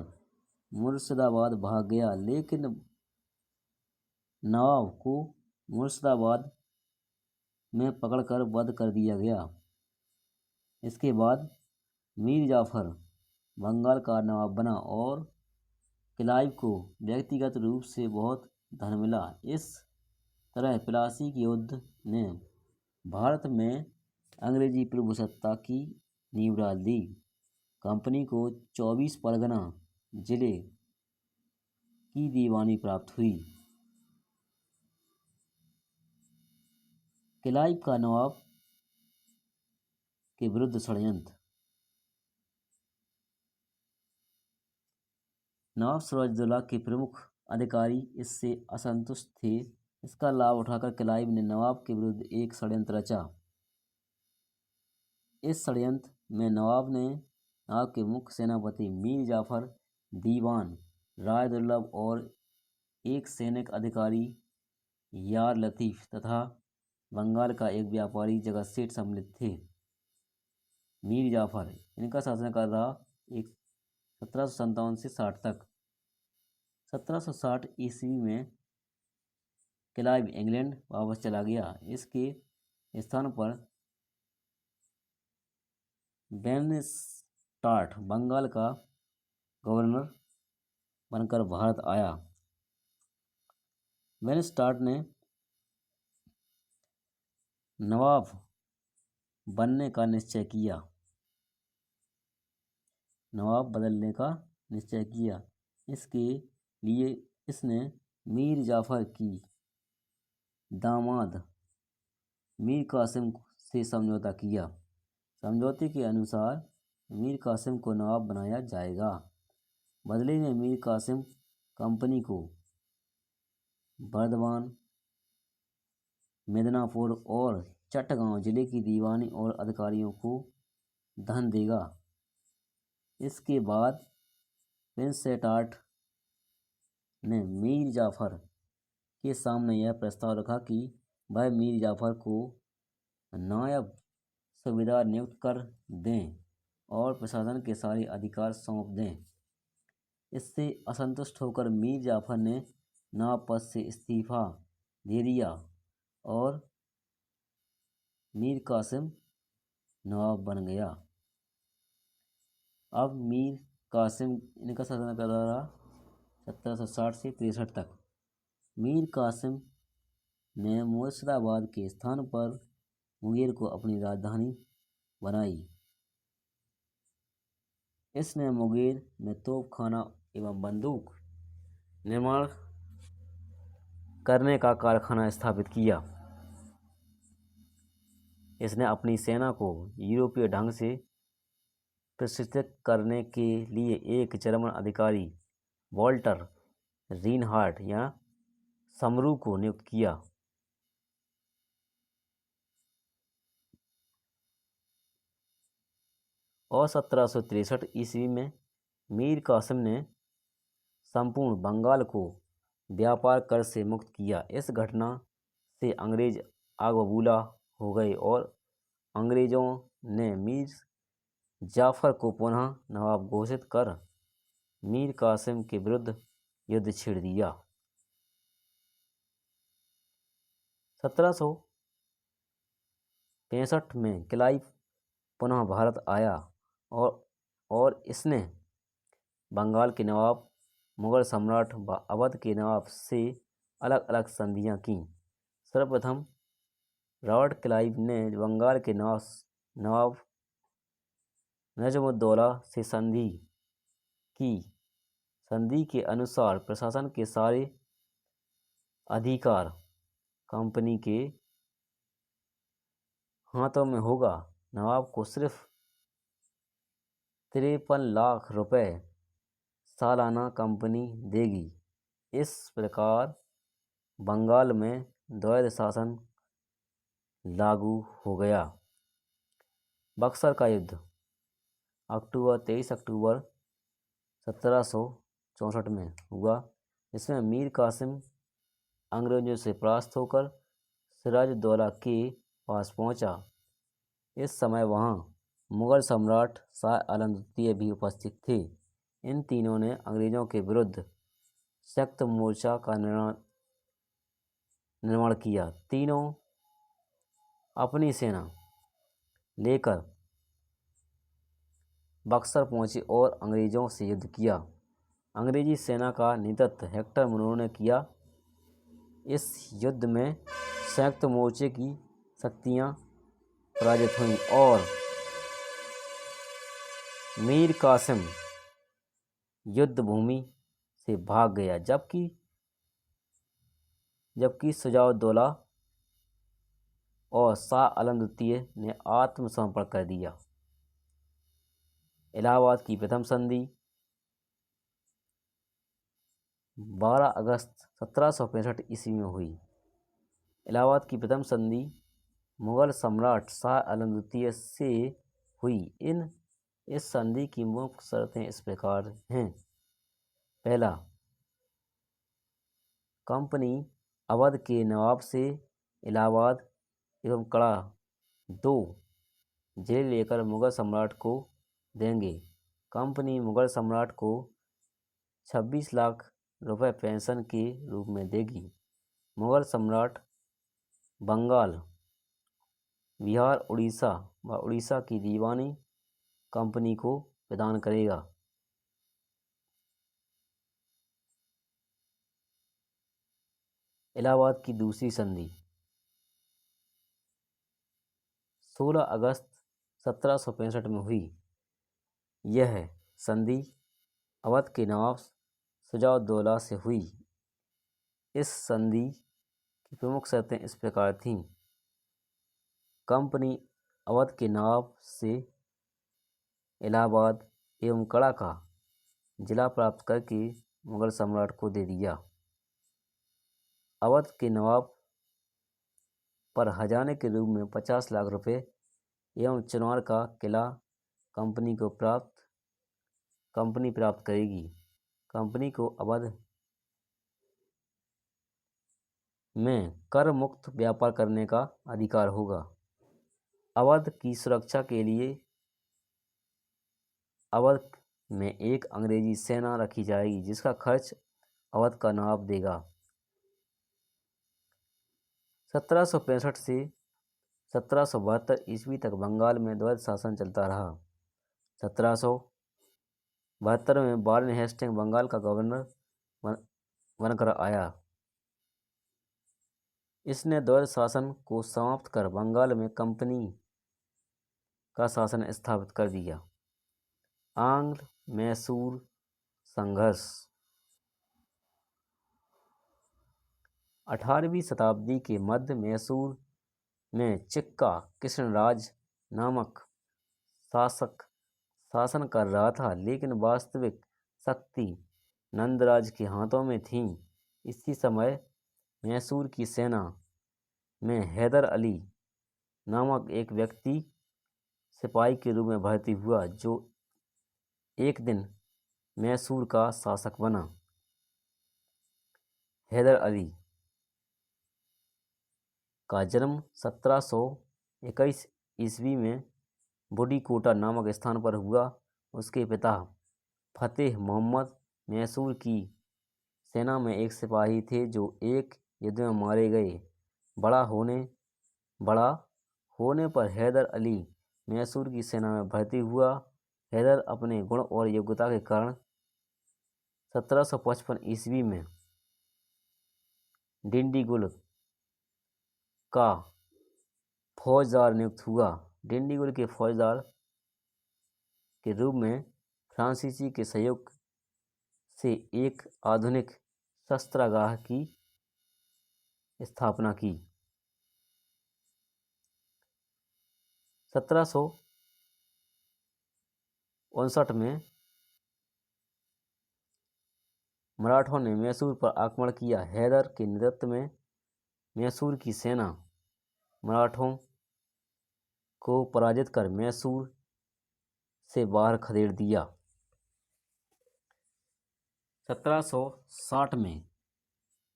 मुर्शिदाबाद भाग गया, लेकिन नवाब को मुर्शिदाबाद में पकड़कर वध कर दिया गया। इसके बाद मीर जाफर बंगाल का नवाब बना और क्लाइव को व्यक्तिगत रूप से बहुत धन मिला। इस तरह प्लासी के युद्ध ने भारत में अंग्रेजी प्रभुसत्ता की नींव डाल दी। कंपनी को 24 परगना जिले की दीवानी प्राप्त हुई। क्लाइव का नवाब के विरुद्ध षड्यंत्र। नवाब सिराजुद्दौला के प्रमुख अधिकारी इससे असंतुष्ट थे। इसका लाभ उठाकर क्लाइव ने नवाब के विरुद्ध एक षड्यंत्र रचा। इस षड्यंत्र में नवाब के मुख्य सेनापति मीर जाफर, दीवान राय दुर्लभ और एक सैनिक अधिकारी यार लतीफ़ तथा बंगाल का एक व्यापारी जगत सेठ सम्मिलित थे। मीर जाफर इनका शासनकाल रहा 1757 से 60 तक। 1760 ईस्वी में क्लाइव इंग्लैंड वापस चला गया। इसके स्थान पर वेनस्टार्ट बंगाल का गवर्नर बनकर भारत आया। वेनस्टार्ट ने नवाब बनने का निश्चय किया। नवाब बदलने का निश्चय किया। इसके लिए इसने मीर जाफ़र की दामाद मीर कासिम से समझौता किया। समझौते के अनुसार मीर कासिम को नवाब बनाया जाएगा। बदले में मीर कासिम कंपनी को बर्दवान, मिदनापुर और चट्टगांव जिले की दीवानी और अधिकारियों को धन देगा। इसके बाद प्रिंस सेटार्ट ने मीर जाफ़र के सामने यह प्रस्ताव रखा कि वह मीर जाफ़र को नायब सूबेदार नियुक्त कर दें और प्रशासन के सारे अधिकार सौंप दें। इससे असंतुष्ट होकर मीर जाफ़र ने नवाब पद से इस्तीफा दे दिया और मीर कासिम नवाब बन गया। अब मीर कासिम इनका शासनकाल रहा 1760 से 63 तक। मीर कासिम ने मुर्शिदाबाद के स्थान पर मुंगेर को अपनी राजधानी बनाई। इसने मुंगेर में तोपखाना एवं बंदूक निर्माण करने का कारखाना स्थापित किया। इसने अपनी सेना को यूरोपीय ढंग से प्रशिक्षित करने के लिए एक जर्मन अधिकारी वॉल्टर रीनहार्ट या समरू को नियुक्त किया। और 1763 ईस्वी में मीर कासिम ने संपूर्ण बंगाल को व्यापार कर से मुक्त किया। इस घटना से अंग्रेज आग बबूला हो गए और अंग्रेज़ों ने मीर जाफ़र को पुनः नवाब घोषित कर मीर कासिम के विरुद्ध युद्ध छेड़ दिया। 1765 में क्लाइव पुनः भारत आया और इसने बंगाल के नवाब, मुगल सम्राट व अवध के नवाब से अलग अलग संधियां कीं। सर्वप्रथम रॉबर्ट क्लाइव ने बंगाल के नवाब नजमुद्दौला से संधि की। संधि के अनुसार प्रशासन के सारे अधिकार कंपनी के हाथों में होगा। नवाब को सिर्फ 53 लाख रुपए सालाना कंपनी देगी। इस प्रकार बंगाल में द्वैध शासन लागू हो गया। बक्सर का युद्ध 23 अक्टूबर 1764 में हुआ। इसमें मीर कासिम अंग्रेजों से परास्त होकर सिराजुद्दौला के पास पहुंचा। इस समय वहां मुगल सम्राट शाह आलम द्वितीय भी उपस्थित थे। इन तीनों ने अंग्रेजों के विरुद्ध संयुक्त मोर्चा का निर्माण किया। तीनों अपनी सेना लेकर बक्सर पहुंचे और अंग्रेजों से युद्ध किया। अंग्रेजी सेना का नेतृत्व हेक्टर मुनरो ने किया। इस युद्ध में संयुक्त मोर्चे की शक्तियां पराजित हुईं और मीर कासिम युद्ध भूमि से भाग गया, जबकि शुजाउद्दौला और शाह आलम द्वितीय ने आत्मसमर्पण कर दिया। इलाहाबाद की प्रथम संधि 12 अगस्त 1765 ईस्वी में हुई। इलाहाबाद की प्रथम संधि मुगल सम्राट शाह आलम द्वितीय से हुई। इस संधि की मुख्य शर्तें इस प्रकार हैं। पहला, कंपनी अवध के नवाब से इलाहाबाद एवं कड़ा 2 जिले लेकर मुगल सम्राट को देंगे। कंपनी मुगल सम्राट को 26 लाख रुपए पेंशन के रूप में देगी। मुगल सम्राट बंगाल, बिहार, उड़ीसा व उड़ीसा की दीवानी कंपनी को प्रदान करेगा। इलाहाबाद की दूसरी संधि 16 अगस्त 1765 में हुई। यह संधि अवध के नवाब शुजाउद्दौला से हुई। इस संधि की प्रमुख शर्तें इस प्रकार थीं। कंपनी अवध के नवाब से इलाहाबाद एवं कड़ा का जिला प्राप्त करके मुगल सम्राट को दे दिया। अवध के नवाब पर खजाने के रूप में 50 लाख रुपए एवं चिनौर का किला कंपनी प्राप्त करेगी। कंपनी को अवध में कर मुक्त व्यापार करने का अधिकार होगा। अवध की सुरक्षा के लिए अवध में एक अंग्रेजी सेना रखी जाएगी, जिसका खर्च अवध का नवाब देगा। 1765 से 1772 ईस्वी तक बंगाल में द्वैध शासन चलता रहा। 1772 में वारेन हेस्टिंग बंगाल का गवर्नर बनकर आया। इसने द्वैध शासन को समाप्त कर बंगाल में कंपनी का शासन स्थापित कर दिया। आंग्ल मैसूर संघर्ष। 18वीं शताब्दी के मध्य मैसूर में चिक्का कृष्णराज नामक शासक शासन कर रहा था, लेकिन वास्तविक शक्ति नंदराज के हाथों में थी। इसी समय मैसूर की सेना में हैदर अली नामक एक व्यक्ति सिपाही के रूप में भर्ती हुआ, जो एक दिन मैसूर का शासक बना। हैदर अली का जन्म 1721 ईस्वी में बुढ़ीकोटा नामक स्थान पर हुआ। उसके पिता फतेह मोहम्मद मैसूर की सेना में एक सिपाही थे, जो एक युद्ध में मारे गए। बड़ा होने पर हैदर अली मैसूर की सेना में भर्ती हुआ। हैदर अपने गुण और योग्यता के कारण 1755 ईस्वी में डिंडीगुल का फौजदार नियुक्त हुआ। डिंडीगुल के फौजदार के रूप में फ्रांसीसी के सहयोग से एक आधुनिक शस्त्रागार की स्थापना की। 1759 में मराठों ने मैसूर पर आक्रमण किया। हैदर के नेतृत्व में मैसूर की सेना मराठों को पराजित कर मैसूर से बाहर खदेड़ दिया। 1760 में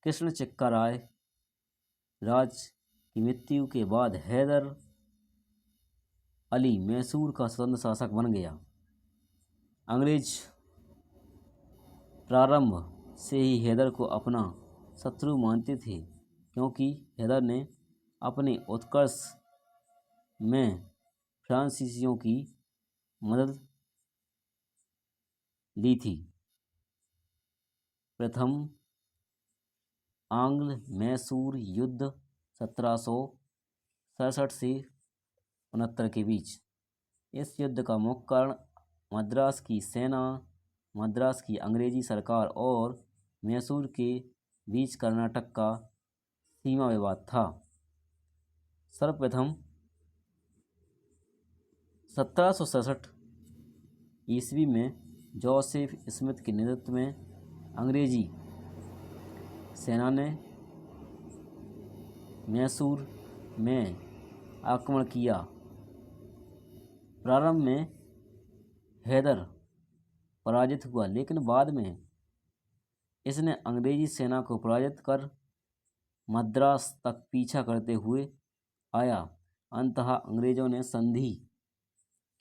कृष्ण चिक्का राय राज की मृत्यु के बाद हैदर अली मैसूर का स्वतंत्र शासक बन गया। अंग्रेज प्रारंभ से ही हैदर को अपना शत्रु मानते थे, क्योंकि हैदर ने अपने उत्कर्ष में फ्रांसीसियों की मदद ली थी। प्रथम आंग्ल मैसूर युद्ध 1767 से 69 के बीच। इस युद्ध का मुख्य कारण मद्रास की सेना, मद्रास की अंग्रेजी सरकार और मैसूर के बीच कर्नाटक का सीमा विवाद था। सर्वप्रथम 1767 ईस्वी में जोसेफ स्मिथ के नेतृत्व में अंग्रेजी सेना ने मैसूर में आक्रमण किया। प्रारंभ में हैदर पराजित हुआ, लेकिन बाद में इसने अंग्रेजी सेना को पराजित कर मद्रास तक पीछा करते हुए आया। अंततः अंग्रेजों ने संधि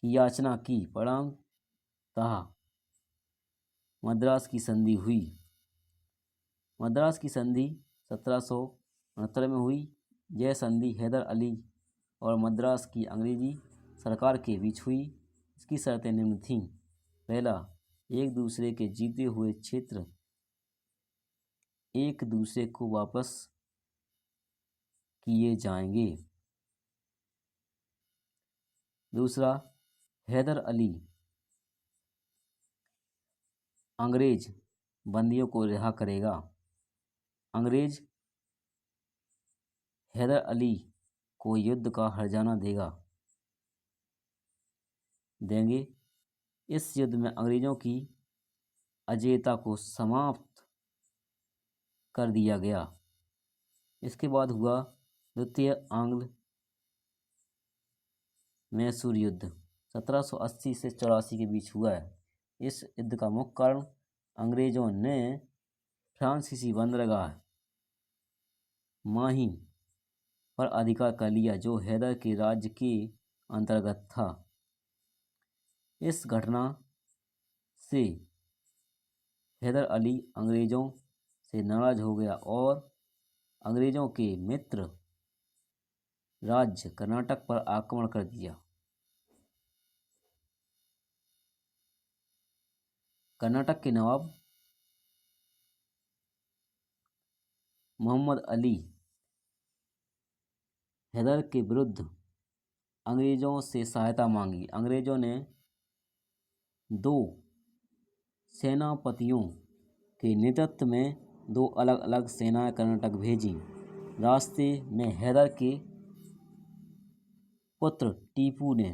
की याचना की, परिणामतः मद्रास की संधि हुई। मद्रास की संधि 1769 में हुई। यह संधि हैदर अली और मद्रास की अंग्रेजी सरकार के बीच हुई। इसकी शर्तें निम्न थीं। पहला, एक दूसरे के जीते हुए क्षेत्र एक दूसरे को वापस किए जाएंगे। दूसरा, हैदर अली अंग्रेज बंदियों को रिहा करेगा। अंग्रेज हैदर अली को युद्ध का हर्जाना देंगे। इस युद्ध में अंग्रेजों की अजेयता को समाप्त कर दिया गया। इसके बाद हुआ द्वितीय आंग्ल मैसूर युद्ध, 1780 से 84 के बीच हुआ है। इस युद्ध का मुख्य कारण अंग्रेजों ने फ्रांसीसी बंदरगाह माही पर अधिकार कर लिया, जो हैदर के राज्य के अंतर्गत था। इस घटना से हैदर अली अंग्रेजों से नाराज हो गया और अंग्रेजों के मित्र राज्य कर्नाटक पर आक्रमण कर दिया। कर्नाटक के नवाब मोहम्मद अली हैदर के विरुद्ध अंग्रेजों से सहायता मांगी। अंग्रेजों ने 2 सेनापतियों के नेतृत्व में 2 अलग अलग सेनाएं कर्नाटक भेजी। रास्ते में हैदर के पुत्र टीपू ने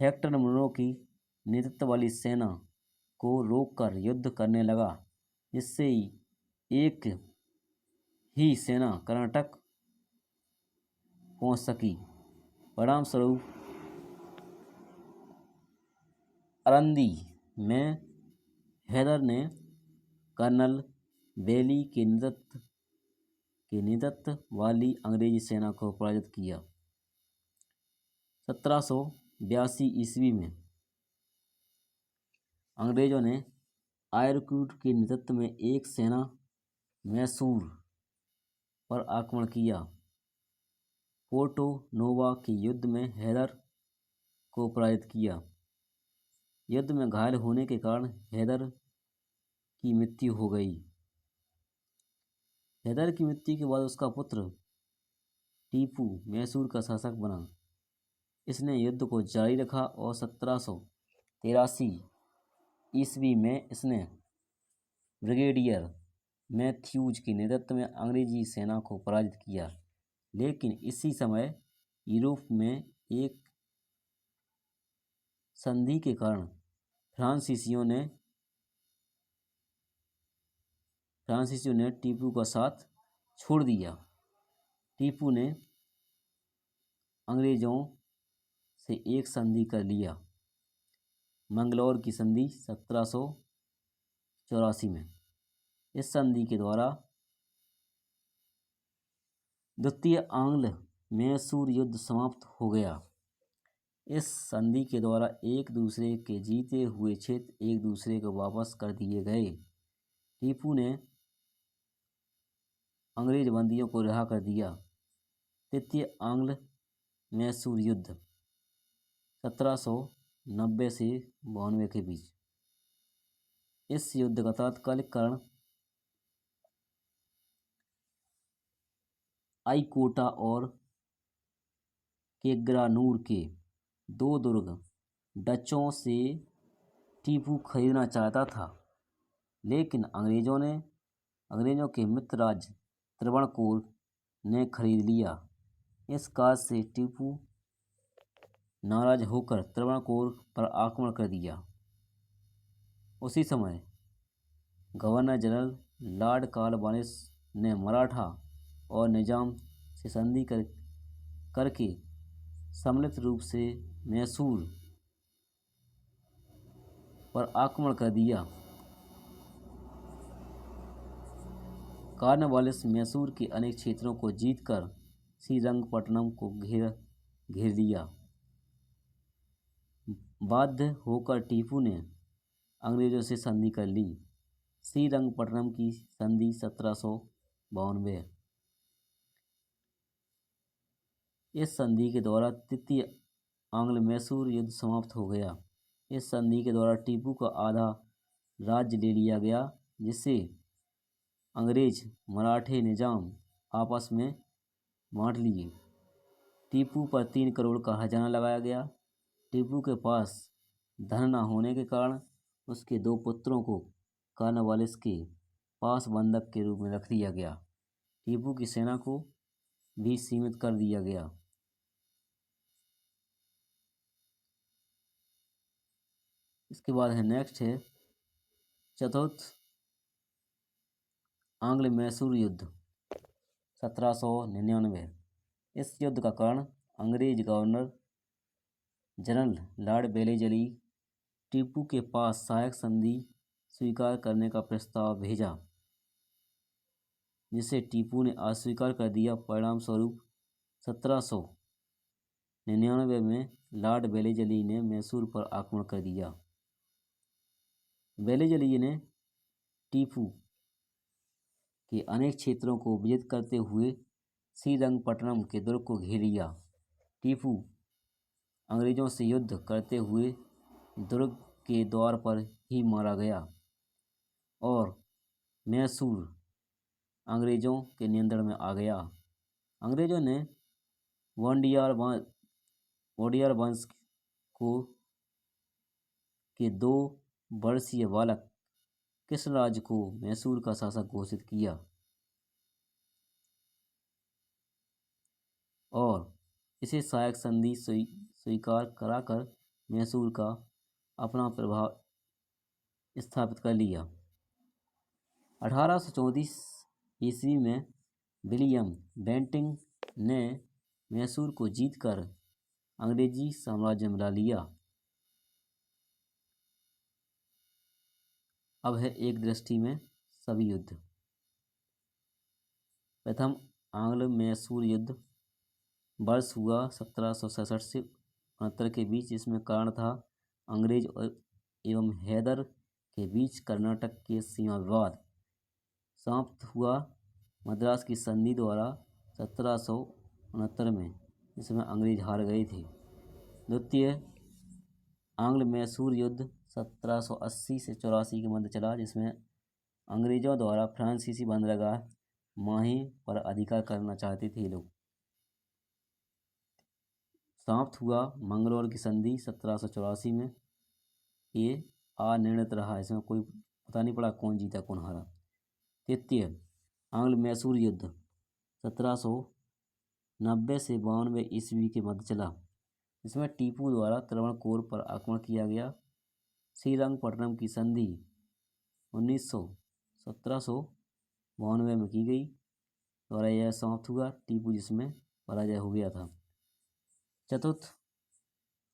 हेक्टर मुनरो की नेतृत्व वाली सेना को रोककर युद्ध करने लगा, जिससे एक ही सेना कर्नाटक पहुंच सकी। परिणामस्वरूप अरंदी में हैदर ने कर्नल बेली के नेतृत्व वाली अंग्रेजी सेना को पराजित किया। 1782 ईस्वी में अंग्रेजों ने आयरकुट के नेतृत्व में एक सेना मैसूर पर आक्रमण किया। पोर्टो नोवा के युद्ध में हैदर को पराजित किया। युद्ध में घायल होने के कारण हैदर की मृत्यु हो गई। हैदर की मृत्यु के बाद उसका पुत्र टीपू मैसूर का शासक बना। इसने युद्ध को जारी रखा और 1783 ईस्वी में इसने ब्रिगेडियर मैथ्यूज के नेतृत्व में अंग्रेजी सेना को पराजित किया। लेकिन इसी समय यूरोप में एक संधि के कारण फ्रांसीसियों ने टीपू का साथ छोड़ दिया। टीपू ने अंग्रेजों से एक संधि कर लिया, मंगलौर की संधि 1784 में। इस संधि के द्वारा द्वितीय आंग्ल मैसूर युद्ध समाप्त हो गया। इस संधि के द्वारा एक दूसरे के जीते हुए क्षेत्र एक दूसरे को वापस कर दिए गए। टीपू ने अंग्रेज बंदियों को रिहा कर दिया। तृतीय आंग्ल मैसूर युद्ध 1790 से 92 के बीच। इस युद्ध का तात्कालिक कारण आईकोटा और केग्रानूर के 2 दुर्ग डचों से टीपू खरीदना चाहता था, लेकिन अंग्रेजों के मित्र राज्य त्रावणकोर ने खरीद लिया। इस कार्य से टीपू नाराज होकर त्रावणकोर पर आक्रमण कर दिया। उसी समय गवर्नर जनरल लॉर्ड कॉर्नवालिस ने मराठा और निजाम से संधि करके सम्मिलित रूप से मैसूर पर आक्रमण कर दिया। कॉर्नवालिस मैसूर के अनेक क्षेत्रों को जीतकर श्रीरंगपट्टनम को घेर लिया। बाध्य होकर टीपू ने अंग्रेजों से संधि कर ली। श्रीरंगपट्टनम की संधि 1792। इस संधि के द्वारा तृतीय आंग्ल मैसूर युद्ध समाप्त हो गया। इस संधि के द्वारा टीपू का आधा राज्य ले लिया गया, जिसे अंग्रेज मराठे निजाम आपस में बांट लिए। टीपू पर 3 करोड़ का खजाना लगाया गया। टीपू के पास धन न होने के कारण उसके 2 पुत्रों को कॉर्नवालिस के पास बंधक के रूप में रख दिया गया। टीपू की सेना को भी सीमित कर दिया गया। इसके बाद है नेक्स्ट है चतुर्थ आंग्ल मैसूर युद्ध 1799। इस युद्ध का कारण अंग्रेज governor general Lord Wellesley Tipu के पास सहायक संधि स्वीकार करने का प्रस्ताव भेजा, जिसे टीपू ने अस्वीकार कर दिया। परिणाम स्वरूप 1799 में लॉर्ड वेलेस्ली ने मैसूर पर आक्रमण कर दिया। वेलेस्ली ने टीपू के अनेक क्षेत्रों को विजित करते हुए श्रीरंगपट्टनम के दुर्ग को घेर लिया। टीपू अंग्रेजों से युद्ध करते हुए दुर्ग के द्वार पर ही मारा गया और मैसूर अंग्रेजों के नियंत्रण में आ गया। अंग्रेजों ने वोडियार वंश के 2 वर्षीय बालक कृष्णराज को मैसूर का शासक घोषित किया और इसे सहायक संधि स्वीकार कराकर मैसूर का अपना प्रभाव स्थापित कर लिया। 1834 ईस्वी में विलियम बेंटिंक ने मैसूर को जीतकर अंग्रेजी साम्राज्य में ला लिया। अब है एक दृष्टि में सभी युद्ध। प्रथम आंग्ल मैसूर युद्ध वर्ष हुआ 1767 से 69 के बीच। इसमें कारण था अंग्रेज एवं हैदर के बीच कर्नाटक के सीमा विवाद। समाप्त हुआ मद्रास की संधि द्वारा 1769 में, जिसमें अंग्रेज हार गए थे। द्वितीय आंग्ल मैसूर युद्ध 1780 से 84 के मध्य चला, जिसमें अंग्रेजों द्वारा फ्रांसीसी बंदरगाह माहे पर अधिकार करना चाहते थे लोग। समाप्त हुआ मंगलौर की संधि 1784 में। ये अनिर्णित रहा, इसमें कोई पता नहीं पड़ा कौन जीता कौन हारा। तृतीय आंग्ल मैसूर युद्ध 1790 से 92 ईस्वी के मध्य चला। इसमें टीपू द्वारा त्रावणकोर पर आक्रमण किया गया। श्रीरंगपट्टनम की संधि 1792 में की गई द्वारा यह समाप्त हुआ। टीपू जिसमें पराजय हो गया था। चतुर्थ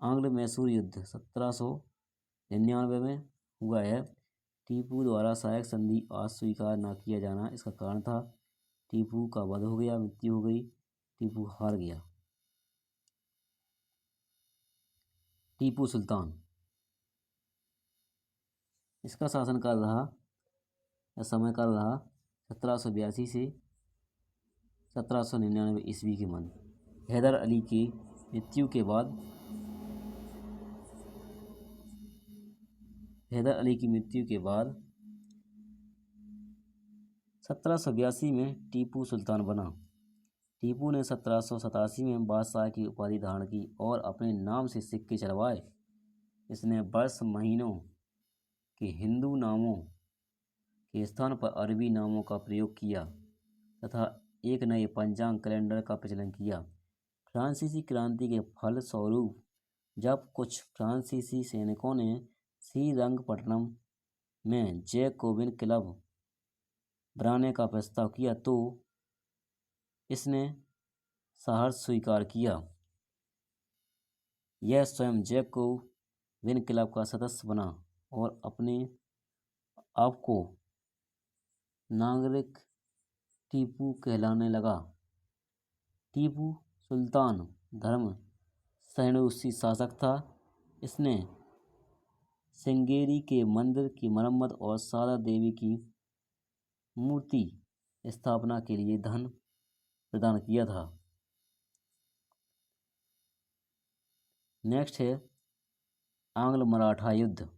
आंग्ल मैसूर युद्ध 1799 में हुआ है। टीपू द्वारा सहायक संधि अस्वीकार न किया जाना इसका कारण था। टीपू का वध हो गया, मृत्यु हो गई, टीपू हार गया। टीपू सुल्तान, इसका शासनकाल रहा या समयकाल रहा 1782 से 1799 ईस्वी के मध्य। हैदर अली की मृत्यु के बाद 1782 में टीपू सुल्तान बना। टीपू ने 1787 में बादशाह की उपाधि धारण की और अपने नाम से सिक्के चलवाए। इसने वर्ष महीनों के हिंदू नामों के स्थान पर अरबी नामों का प्रयोग किया तथा एक नए पंचांग कैलेंडर का प्रचलन किया। फ्रांसीसी क्रांति के फल स्वरूप जब कुछ फ्रांसीसी सैनिकों ने श्रीरंगपट्टनम में जैकोबिन क्लब बनाने का प्रस्ताव किया तो इसने सहर्ष स्वीकार किया। यह स्वयं जैकोबिन क्लब का सदस्य बना और अपने आप को नागरिक टीपू कहलाने लगा। टीपू सुल्तान धर्म सहिष्णु शासक था। इसने श्रृंगेरी के मंदिर की मरम्मत और शारदा देवी की मूर्ति स्थापना के लिए धन प्रदान किया था। नेक्स्ट है आंग्ल मराठा युद्ध